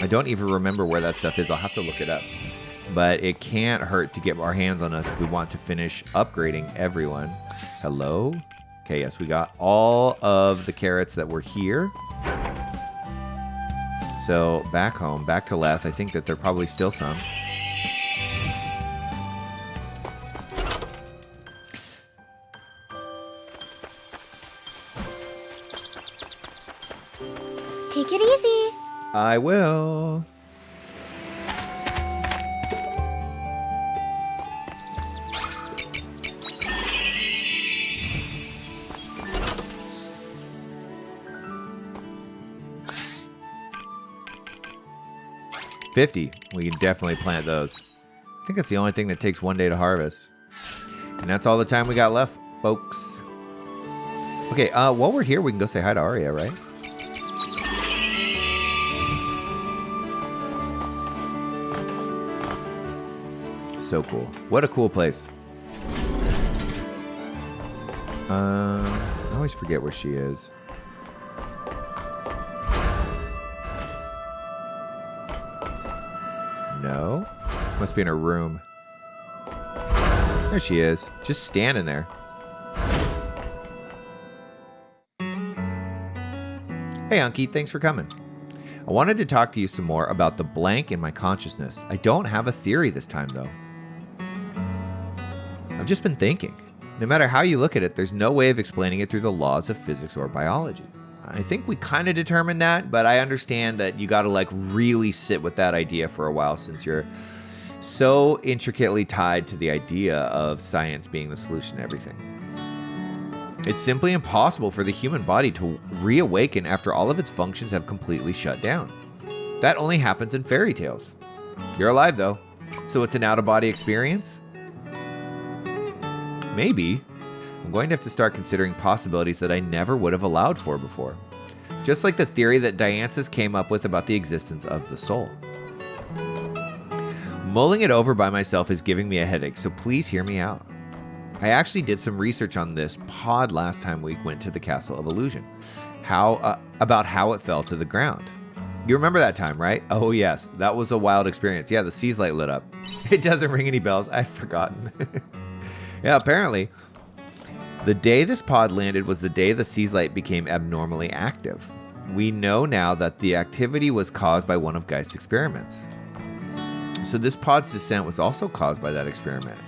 I don't even remember where that stuff is. I'll have to look it up. But it can't hurt to get our hands on us if we want to finish upgrading everyone. Hello? Okay, yes, we got all of the carrots that were here. So back home, back to Leth. I think that there are probably still some. Take it easy. I will. $50. We can definitely plant those. I think that's the only thing that takes 1 day to harvest. And that's all the time we got left, folks. Okay, while we're here, we can go say hi to Aria, right? So cool. What a cool place. I always forget where she is. No. Must be in her room. There she is. Just standing there. Hey, Unkie. Thanks for coming. I wanted to talk to you some more about the blank in my consciousness. I don't have a theory this time, though. I've just been thinking. No matter how you look at it, there's no way of explaining it through the laws of physics or biology. I think we kind of determined that, but I understand that you got to like really sit with that idea for a while since you're so intricately tied to the idea of science being the solution to everything. It's simply impossible for the human body to reawaken after all of its functions have completely shut down. That only happens in fairy tales. You're alive though, so it's an out-of-body experience? Maybe. I'm going to have to start considering possibilities that I never would have allowed for before. Just like the theory that Dianthus came up with about the existence of the soul. Mulling it over by myself is giving me a headache, so please hear me out. I actually did some research on this pod last time we went to the Castle of Illusion. About how it fell to the ground. You remember that time, right? Oh yes, that was a wild experience. Yeah, the seas light lit up. It doesn't ring any bells. I've forgotten. Yeah, apparently, the day this pod landed was the day the seas light became abnormally active. We know now that the activity was caused by one of Geist's experiments. So this pod's descent was also caused by that experiment.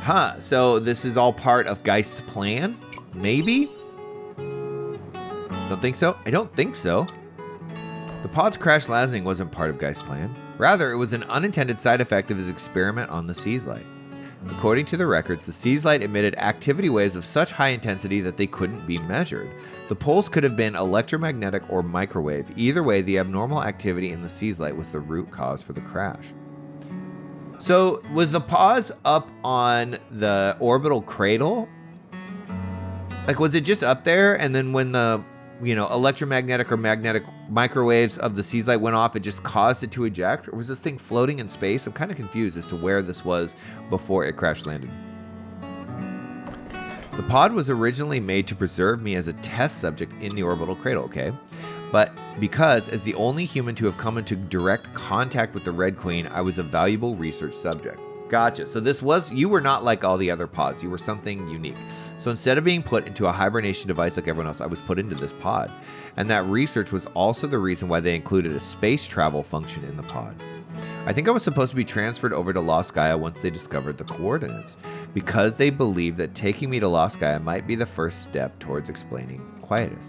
Huh, so this is all part of Geist's plan? Maybe? Don't think so? I don't think so. The pod's crash landing wasn't part of Geist's plan. Rather, it was an unintended side effect of his experiment on the seas light. According to the records, the seas light emitted activity waves of such high intensity that they couldn't be measured. The pulse could have been electromagnetic or microwave. Either way, the abnormal activity in the seas light was the root cause for the crash. So, was the pause up on the orbital cradle? Like, was it just up there, and then when the, electromagnetic or magnetic microwaves of the seas light went off, it just caused it to eject? Or was this thing floating in space? I'm kind of confused as to where this was before it crash landed. The pod was originally made to preserve me as a test subject in the orbital cradle, okay? But because, as the only human to have come into direct contact with the Red Queen, I was a valuable research subject. Gotcha. So you were not like all the other pods. You were something unique. So instead of being put into a hibernation device like everyone else, I was put into this pod. And that research was also the reason why they included a space travel function in the pod. I think I was supposed to be transferred over to Lost Gaia once they discovered the coordinates, because they believed that taking me to Lost Gaia might be the first step towards explaining Quietus.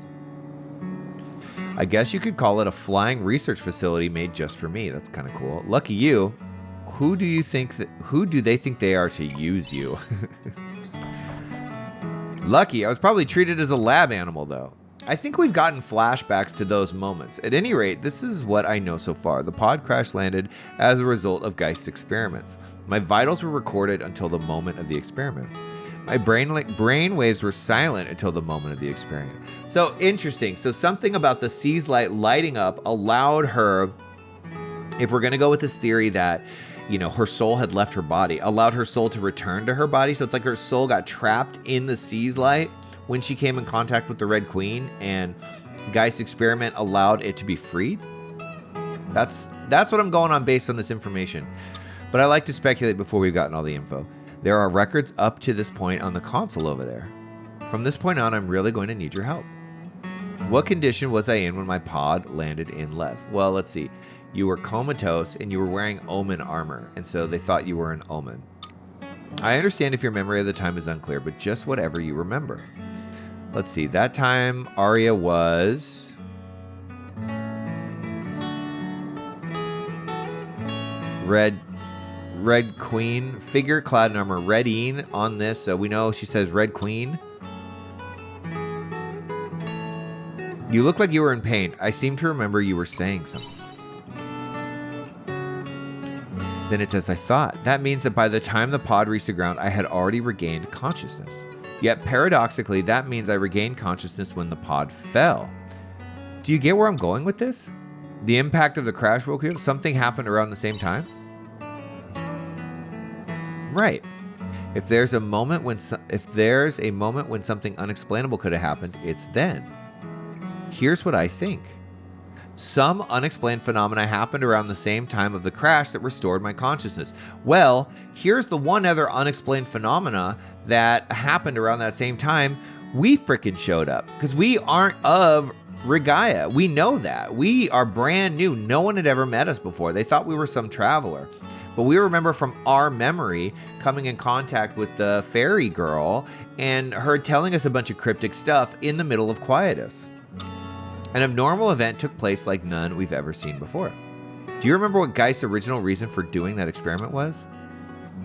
I guess you could call it a flying research facility made just for me. That's kind of cool. Lucky you. Who do they think they are to use you? Lucky, I was probably treated as a lab animal, though. I think we've gotten flashbacks to those moments. At any rate, this is what I know so far. The pod crash landed as a result of Geist's experiments. My vitals were recorded until the moment of the experiment. My brain waves were silent until the moment of the experiment. So interesting. So something about the C's light lighting up allowed her, if we're going to go with this theory that, her soul had left her body, allowed her soul to return to her body. So it's like her soul got trapped in the C's light when she came in contact with the Red Queen, and Geist's experiment allowed it to be freed. That's what I'm going on based on this information. But I like to speculate before we've gotten all the info. There are records up to this point on the console over there. From this point on, I'm really going to need your help. What condition was I in when my pod landed in Leth? Well, let's see. You were comatose and you were wearing omen armor, and so they thought you were an omen. I understand if your memory of the time is unclear, but just whatever you remember. Let's see. That time, Aria was... Red Queen. Figure clad in armor. Redine on this. So we know she says Red Queen. You look like you were in pain. I seem to remember you were saying something. Then it's as I thought. That means that by the time the pod reached the ground, I had already regained consciousness. Yet paradoxically, that means I regained consciousness when the pod fell. Do you get where I'm going with this? The impact of the crash woke you up? Something happened around the same time? Right. If there's a moment when something unexplainable could have happened, it's then. Here's what I think. Some unexplained phenomena happened around the same time of the crash that restored my consciousness. Well, here's the one other unexplained phenomena that happened around that same time. We frickin' showed up because we aren't of Regaia. We know that. We are brand new. No one had ever met us before. They thought we were some traveler. But we remember from our memory coming in contact with the fairy girl and her telling us a bunch of cryptic stuff in the middle of Quietus. An abnormal event took place like none we've ever seen before. Do you remember what Geist's original reason for doing that experiment was?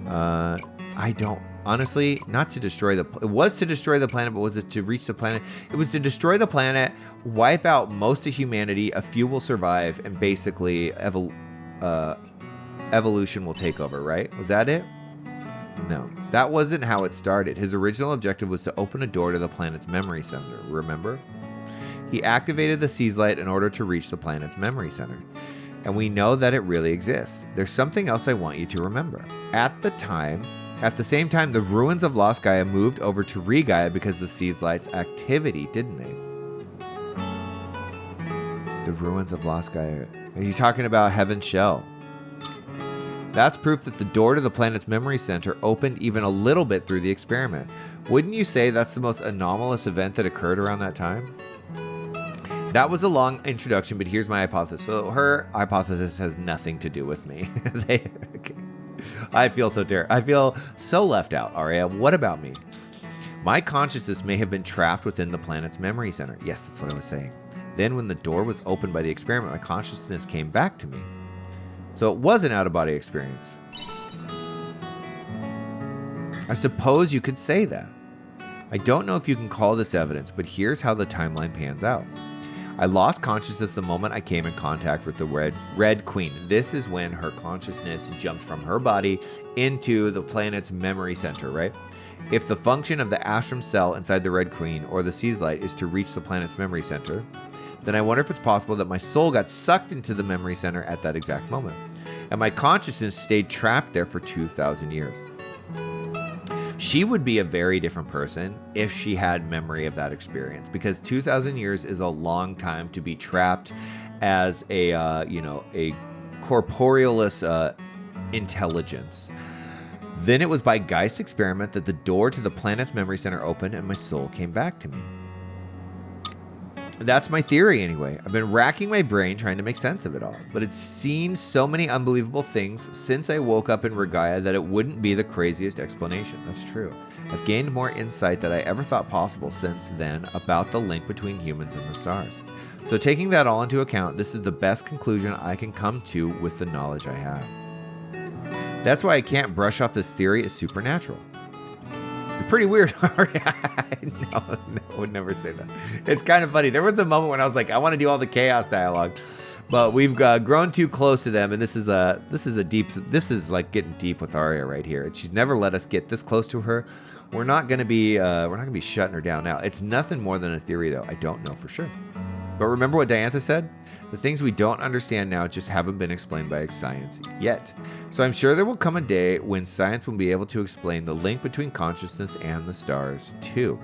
I don't. Honestly, not to destroy it was to destroy the planet, but was it to reach the planet? It was to destroy the planet, wipe out most of humanity, a few will survive, and basically evolution will take over, right? Was that it? No, that wasn't how it started. His original objective was to open a door to the planet's memory center, remember? He activated the C's light in order to reach the planet's memory center. And we know that it really exists. There's something else I want you to remember. At the same time, the ruins of Lost Gaia moved over to Regaia because of the C's light's activity, didn't they? The ruins of Lost Gaia. Are you talking about Heaven's Shell? That's proof that the door to the planet's memory center opened even a little bit through the experiment. Wouldn't you say that's the most anomalous event that occurred around that time? That was a long introduction, but here's my hypothesis. So her hypothesis has nothing to do with me. I feel so left out, Aria. What about me? My consciousness may have been trapped within the planet's memory center. Yes, that's what I was saying. Then when the door was opened by the experiment, my consciousness came back to me. So it was an out-of-body experience. I suppose you could say that. I don't know if you can call this evidence, but here's how the timeline pans out. I lost consciousness the moment I came in contact with the Red Queen. This is when her consciousness jumped from her body into the planet's memory center, right? If the function of the Astrum cell inside the Red Queen or the C's light is to reach the planet's memory center, then I wonder if it's possible that my soul got sucked into the memory center at that exact moment, and my consciousness stayed trapped there for 2,000 years. She would be a very different person if she had memory of that experience, because 2,000 years is a long time to be trapped as a corporealist intelligence. Then it was by Geist's experiment that the door to the planet's memory center opened and my soul came back to me. That's my theory anyway. I've been racking my brain trying to make sense of it all, but it's seen so many unbelievable things since I woke up in Regaya that it wouldn't be the craziest explanation. That's true. I've gained more insight than I ever thought possible since then about the link between humans and the stars. So taking that all into account, this is the best conclusion I can come to with the knowledge I have. That's why I can't brush off this theory as supernatural. You're pretty weird, Aria. No, I would never say that. It's kind of funny. There was a moment when I was like, I want to do all the chaos dialogue, but we've grown too close to them, and this is like getting deep with Aria right here. She's never let us get this close to her. We're not gonna be shutting her down now. It's nothing more than a theory, though. I don't know for sure. But remember what Diantha said? The things we don't understand now just haven't been explained by science yet. So I'm sure there will come a day when science will be able to explain the link between consciousness and the stars, too.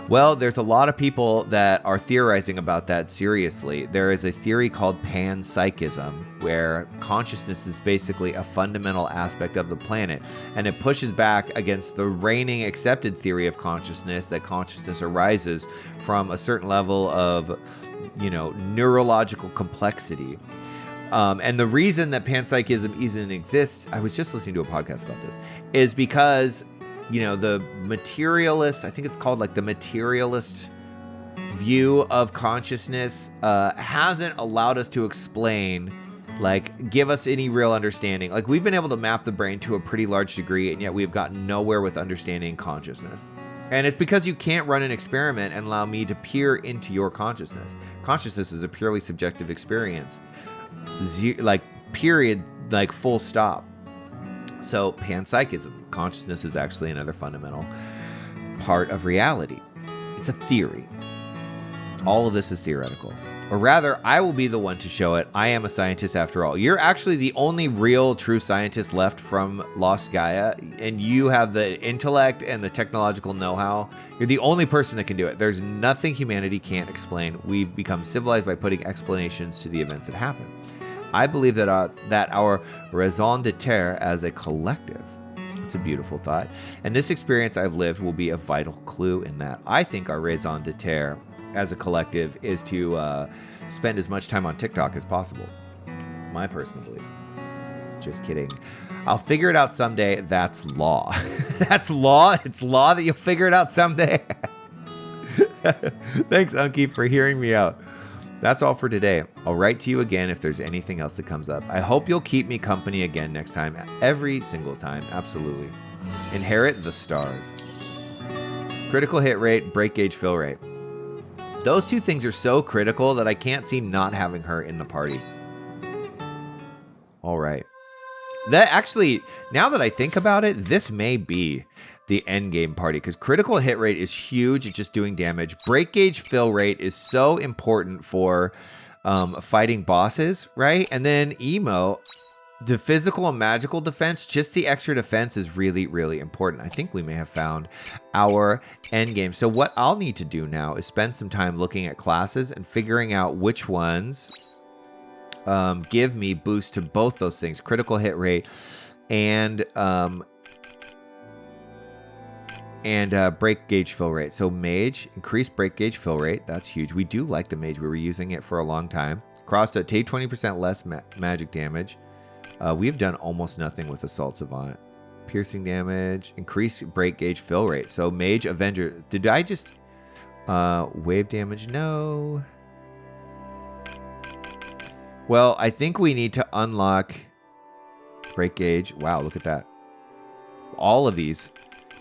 Well, there's a lot of people that are theorizing about that seriously. There is a theory called panpsychism, where consciousness is basically a fundamental aspect of the planet, and it pushes back against the reigning accepted theory of consciousness, that consciousness arises from a certain level of, neurological complexity. And the reason that panpsychism even exists, I was just listening to a podcast about this, is because the materialist, I think it's called like the materialist view of consciousness hasn't allowed us to explain, give us any real understanding. Like, we've been able to map the brain to a pretty large degree, and yet we've gotten nowhere with understanding consciousness. And it's because you can't run an experiment and allow me to peer into your consciousness. Consciousness is a purely subjective experience. Period, full stop. So panpsychism, consciousness is actually another fundamental part of reality. It's a theory. All of this is theoretical. Or rather, I will be the one to show it. I am a scientist after all. You're actually the only real true scientist left from Lost Gaia, and you have the intellect and the technological know-how. You're the only person that can do it. There's nothing humanity can't explain. We've become civilized by putting explanations to the events that happen. I believe that our raison d'etre as a collective, it's a beautiful thought, and this experience I've lived will be a vital clue in that. I think our raison d'etre as a collective is to spend as much time on TikTok as possible. It's my personal belief. Just kidding. I'll figure it out someday. That's law. That's law. It's law that you'll figure it out someday. Thanks, Unkie, for hearing me out. That's all for today. I'll write to you again if there's anything else that comes up. I hope you'll keep me company again next time, every single time. Absolutely. Inherit the stars. Critical hit rate, break gauge fill rate. Those two things are so critical that I can't see not having her in the party. All right. That actually, now that I think about it, this may be the end game party, because critical hit rate is huge at just doing damage. Break gauge fill rate is so important for fighting bosses, right? And then emo, the physical and magical defense, just the extra defense is really, really important. I think we may have found our end game. So what I'll need to do now is spend some time looking at classes and figuring out which ones give me boosts to both those things, critical hit rate and break gauge fill rate. So mage, increased break gauge fill rate. That's huge. We do like the mage. We were using it for a long time. Crossed to take 20% less magic damage. We've done almost nothing with Assault Savant. Piercing damage, increased break gauge fill rate. So mage, avenger. Did I just wave damage? No. Well, I think we need to unlock break gauge. Wow, look at that. All of these.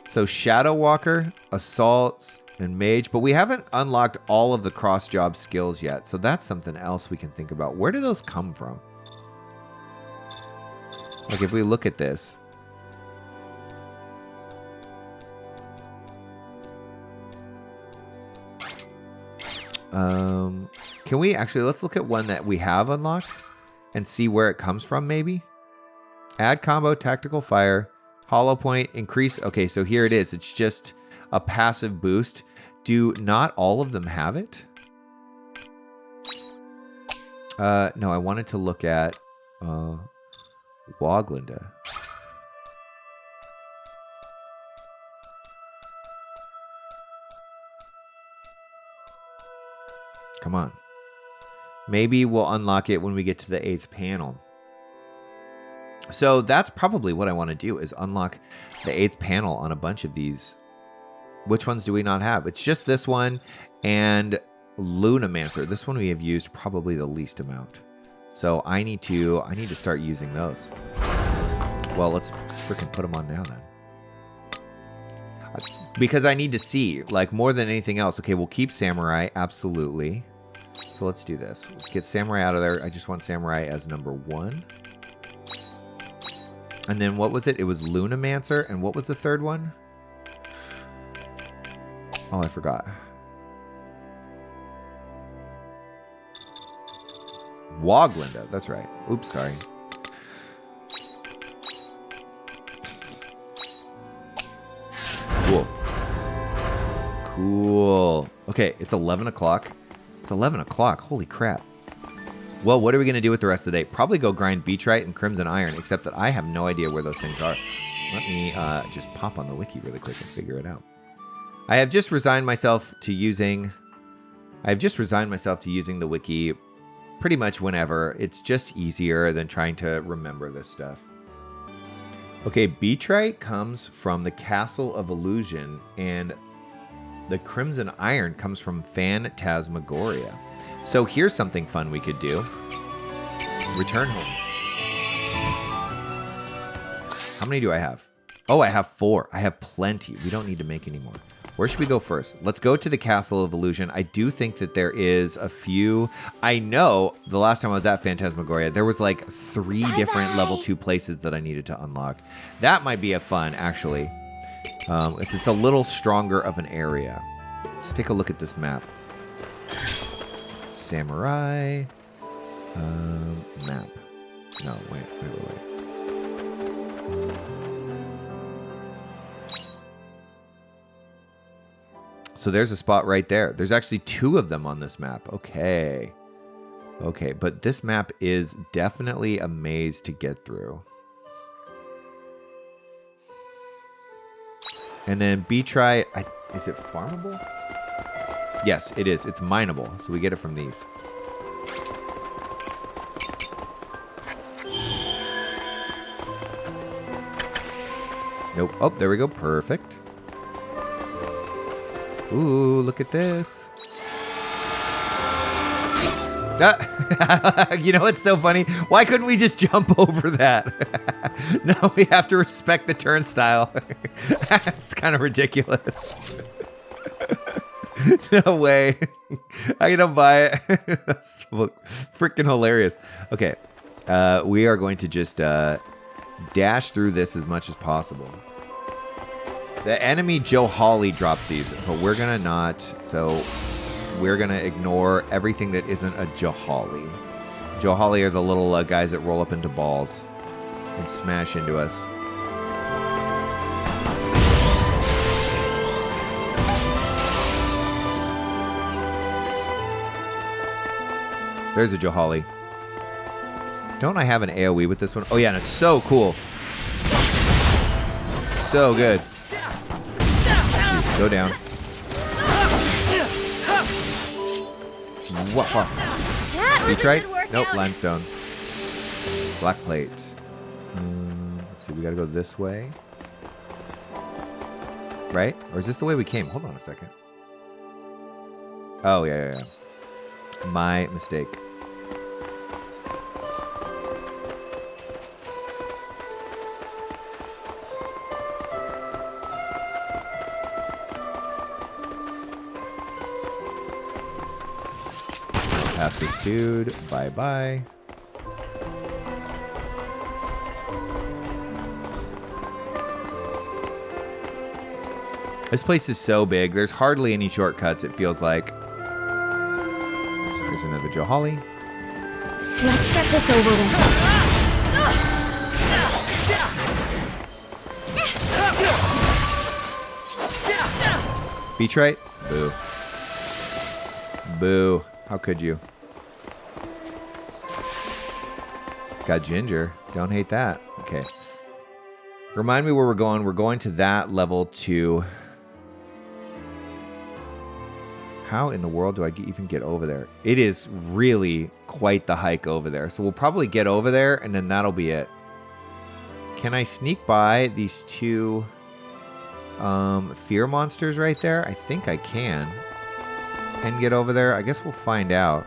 So Shadow Walker, Assault, and Mage. But we haven't unlocked all of the cross-job skills yet. So that's something else we can think about. Where do those come from? Like, if we look at this. Can we actually, let's look at one that we have unlocked and see where it comes from, maybe. Add combo, tactical fire, Hollow point, increase. Okay, so here it is. It's just a passive boost. Do not all of them have it? No, I wanted to look at Woglinda. Come on. Maybe we'll unlock it when we get to the 8th panel. So that's probably what I want to do, is unlock the 8th panel on a bunch of these. Which ones do we not have? It's just this one and Lunamancer. This one we have used probably the least amount. So I need to start using those. Well, let's freaking put them on now then. Because I need to see, like, more than anything else. Okay, we'll keep Samurai, absolutely. So let's do this. Let's get Samurai out of there. I just want Samurai as number 1. And then what was it? It was Lunamancer. And what was the third one? Oh, I forgot. Woglinda. That's right. Oops, sorry. Cool. Cool. Okay, it's 11 o'clock. It's 11 o'clock. Holy crap. Well, what are we going to do with the rest of the day? Probably go grind Beatrite and Crimson Iron, except that I have no idea where those things are. Let me just pop on the wiki really quick and figure it out. I have just resigned myself to using the wiki pretty much whenever. It's just easier than trying to remember this stuff. Okay, Beatrite comes from the Castle of Illusion, and the Crimson Iron comes from Phantasmagoria. So here's something fun we could do. Return home. How many do I have? Oh, I have 4. I have plenty. We don't need to make any more. Where should we go first? Let's go to the Castle of Illusion. I do think that there is a few. I know the last time I was at Phantasmagoria, there was like 3 different level 2 places that I needed to unlock. That might be a fun, actually. It's a little stronger of an area. Let's take a look at this map. Samurai. Map. No, wait. So there's a spot right there. There's actually 2 of them on this map. Okay. Okay, but this map is definitely a maze to get through. And then Beatrite, is it farmable? Yes, it is. It's mineable. So we get it from these. Nope. Oh, there we go. Perfect. Ooh, look at this. You know what's so funny? Why couldn't we just jump over that? No, we have to respect the turnstile. It's kind of ridiculous. No way. I don't buy it. That's freaking hilarious. Okay. We are going to just dash through this as much as possible. The enemy Johali drops these, but we're going to not. So we're going to ignore everything that isn't a Johali. Johali are the little guys that roll up into balls and smash into us. There's a Johali. Don't I have an AoE with this one? Oh yeah, and it's so cool. So good. Go down. Beatrite? Nope, limestone. Black plate. Let's see, we gotta go this way. Right? Or is this the way we came? Hold on a second. Oh, yeah. My mistake. Pass this dude. Bye-bye. This place is so big. There's hardly any shortcuts, it feels like. There's another Johali. Let's get this over with. Beach right? Boo. Boo. How could you? Got ginger. Don't hate that. Okay. Remind me where we're going. We're going to that level 2. How in the world do I even get over there? It is really quite the hike over there. So we'll probably get over there, and then that'll be it. Can I sneak by these 2 fear monsters right there? I think I can. And get over there? I guess we'll find out.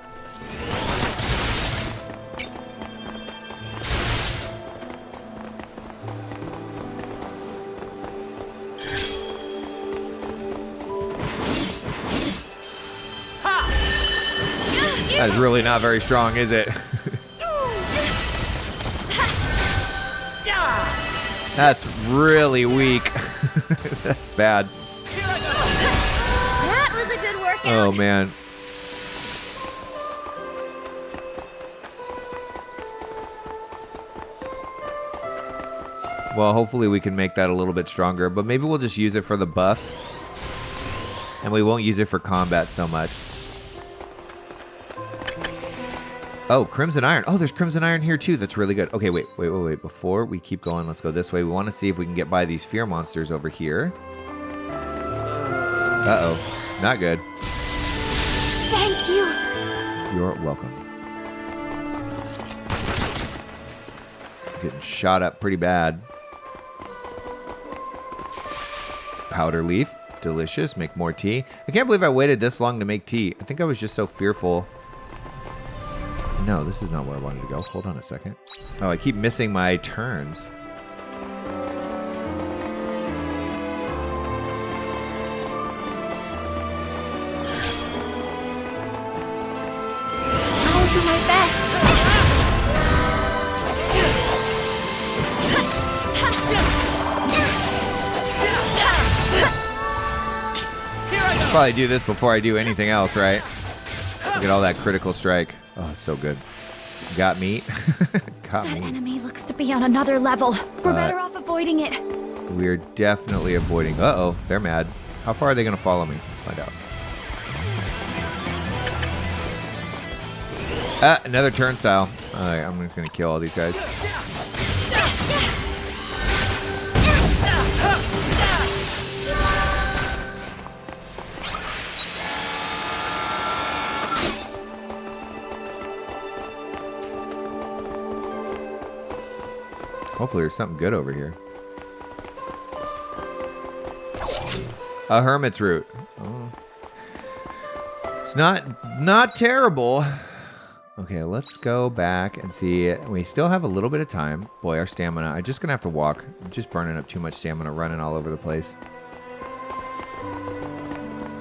That is really not very strong, is it? That's really weak. That's bad. That was a good workout. Oh, man. Well, hopefully we can make that a little bit stronger, but maybe we'll just use it for the buffs. And we won't use it for combat so much. Oh, Crimson Iron. Oh, there's Crimson Iron here too. That's really good. Okay, wait. Before we keep going, let's go this way. We want to see if we can get by these fear monsters over here. Uh-oh. Not good. Thank you. You're welcome. Getting shot up pretty bad. Powder leaf. Delicious. Make more tea. I can't believe I waited this long to make tea. I think I was just so fearful. No, this is not where I wanted to go. Hold on a second. Oh, I keep missing my turns. I'll do my best. Probably do this before I do anything else, right? Look at all that critical strike. Oh, it's so good. Got meat. Got That meat. enemy looks to be on another level. We're better off avoiding it. We're definitely avoiding. Uh-oh, they're mad. How far are they going to follow me? Let's find out. Ah, another turnstile. All right, I'm just going to kill all these guys. Hopefully there's something good over here. A hermit's root. Oh. It's not terrible. Okay, let's go back and see. We still have a little bit of time. Boy, our stamina. I'm just going to have to walk. I'm just burning up too much stamina running all over the place.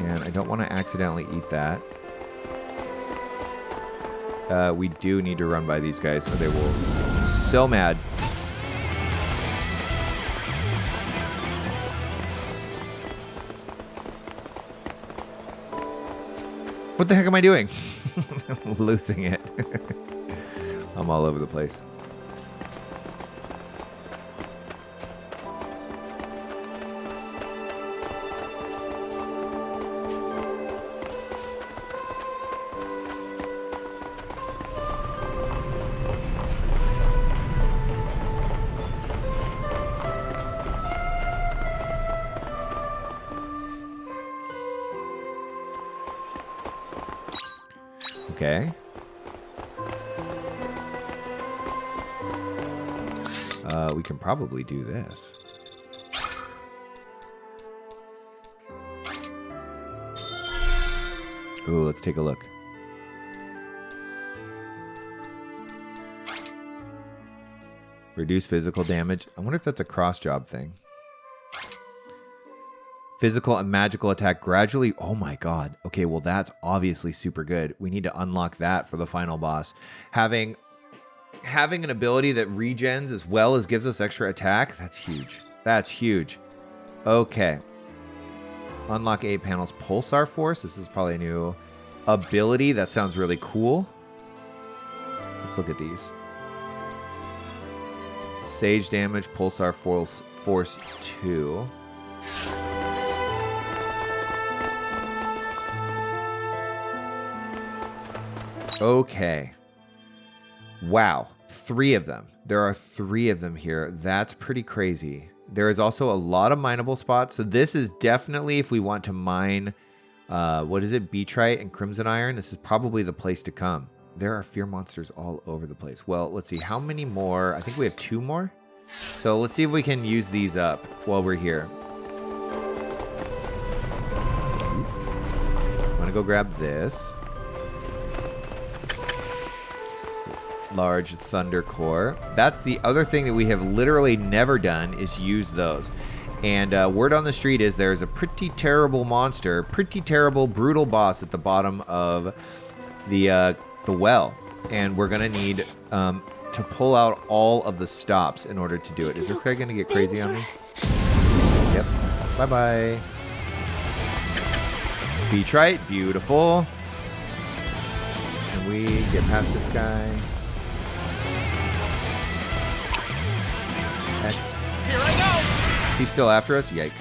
And I don't want to accidentally eat that. We do need to run by these guys or they will be so mad. What the heck am I doing? I'm losing it. I'm all over the place. Okay. We can probably do this. Ooh, let's take a look. Reduce physical damage. I wonder if that's a cross job thing. Physical and magical attack gradually. Oh my god. Okay, well that's obviously super good. We need to unlock that for the final boss. Having an ability that regens as well as gives us extra attack, that's huge. That's huge. Okay. Unlock 8 panels. Pulsar Force. This is probably a new ability. That sounds really cool. Let's look at these. Sage damage, Pulsar Force 2. Okay. Wow. 3 of them. There are 3 of them here. That's pretty crazy. There is also a lot of mineable spots. So this is definitely, if we want to mine, what is it? Beatrite and Crimson Iron. This is probably the place to come. There are fear monsters all over the place. Well, let's see. How many more? I think we have 2 more. So let's see if we can use these up while we're here. I'm going to go grab this. Large Thunder Core. That's the other thing that we have literally never done is use those. And word on the street is there's a pretty terrible monster, pretty terrible, brutal boss at the bottom of the well. And we're going to need to pull out all of the stops in order to do it. Is this guy going to get crazy on me? Yep. Bye-bye. Beatrite. Beautiful. Can we get past this guy? Here I go! Is he still after us? Yikes.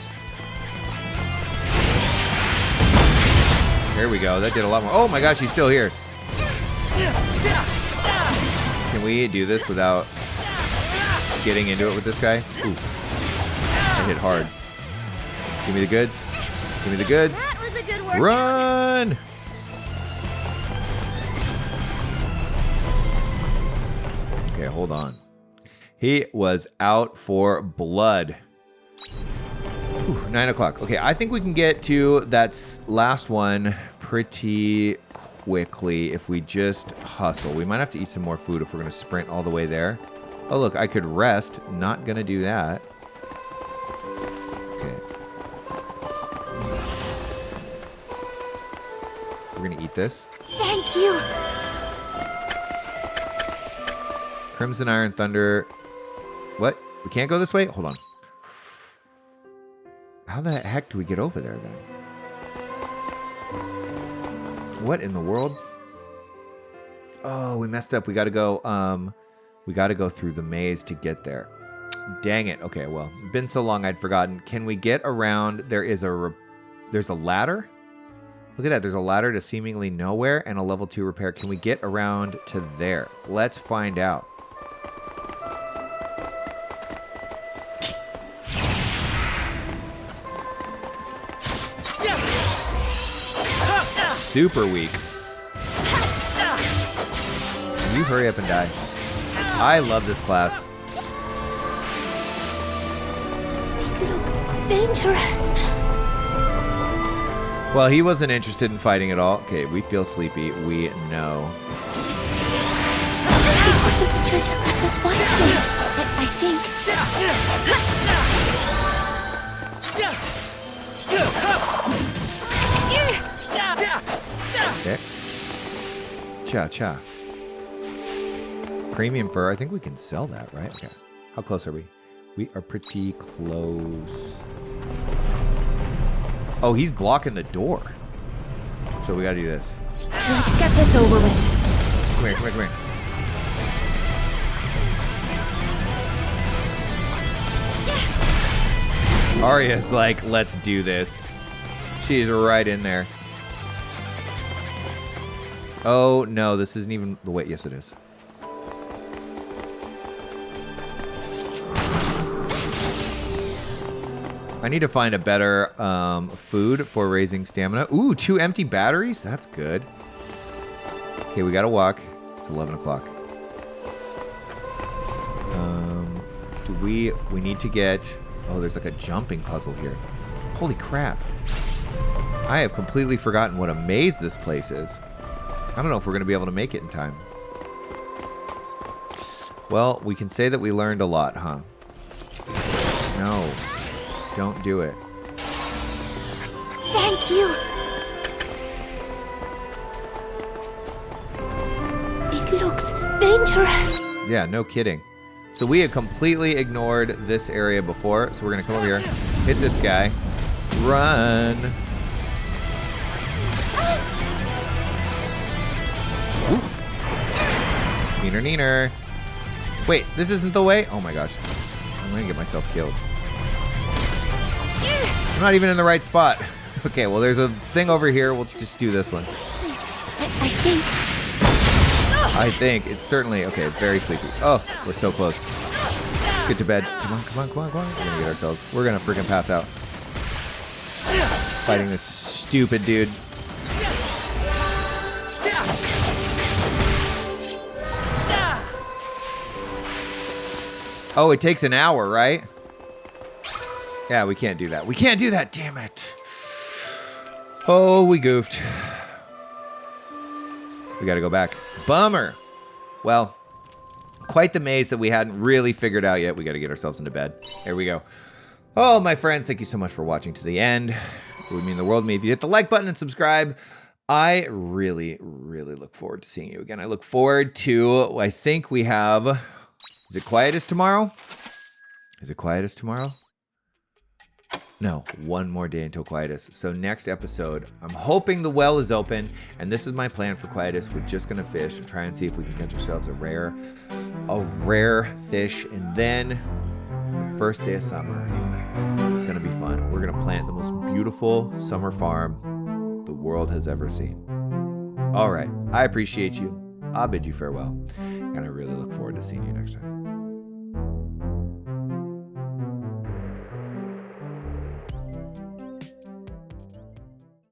There we go. That did a lot more. Oh my gosh, he's still here. Can we do this without getting into it with this guy? Ooh. That hit hard. Give me the goods. Give me the goods. That was a good workout. Run! Okay, hold on. He was out for blood. Ooh, 9 o'clock. Okay, I think we can get to that last one pretty quickly if we just hustle. We might have to eat some more food if we're going to sprint all the way there. Oh, look, I could rest. Not going to do that. Okay. We're going to eat this. Thank you. Crimson Iron Thunder. What? We can't go this way? Hold on. How the heck do we get over there then? What in the world? Oh, we messed up. We gotta go through the maze to get there. Dang it. Okay, well, been so long I'd forgotten. Can we get around? There's a ladder? Look at that. There's a ladder to seemingly nowhere and a level 2 repair. Can we get around to there? Let's find out. Super weak. Can you hurry up and die? I love this class. It looks dangerous. Well, he wasn't interested in fighting at all. Okay, we feel sleepy. We know. It's important to choose your battles wisely. I think. Okay. Cha. Premium fur. I think we can sell that, right? Okay. How close are we? We are pretty close. Oh, he's blocking the door. So we gotta do this. Let's get this over with. Come here. Aria's like, let's do this. She's right in there. Oh, no, this isn't even the way. Yes, it is. I need to find a better food for raising stamina. Ooh, 2 empty batteries? That's good. Okay, we gotta walk. It's 11 o'clock. We need to get... Oh, there's like a jumping puzzle here. Holy crap. I have completely forgotten what a maze this place is. I don't know if we're going to be able to make it in time. Well, we can say that we learned a lot, huh? No. Don't do it. Thank you. It looks dangerous. Yeah, no kidding. So we had completely ignored this area before, so we're going to come over here, hit this guy, run. Ooh. Neener. Wait, this isn't the way? Oh my gosh. I'm going to get myself killed. not even in the right spot. Okay, well, there's a thing over here. We'll just do this one. I think it's certainly... Okay, very sleepy. Oh, we're so close. Let's get to bed. Come on, come on, come on, come on. We're gonna get ourselves... We're gonna freaking pass out. Fighting this stupid dude. Oh, it takes an hour, right? Yeah, we can't do that. We can't do that, damn it. Oh, we goofed. We gotta go back. Bummer. Well, quite the maze that we hadn't really figured out yet. We gotta get ourselves into bed. Here we go. Oh, my friends, thank you so much for watching to the end. It would mean the world to me if you hit the like button and subscribe. I really, really look forward to seeing you again. I look forward to, I think we have... Is it Quietus tomorrow? Is it Quietus tomorrow? No, one more day until Quietus. So next episode, I'm hoping the well is open, and this is my plan for Quietus. We're just gonna fish and try and see if we can catch ourselves a rare fish, and then first day of summer. It's gonna be fun. We're gonna plant the most beautiful summer farm the world has ever seen. All right, I appreciate you. I'll bid you farewell, and I really look forward to seeing you next time.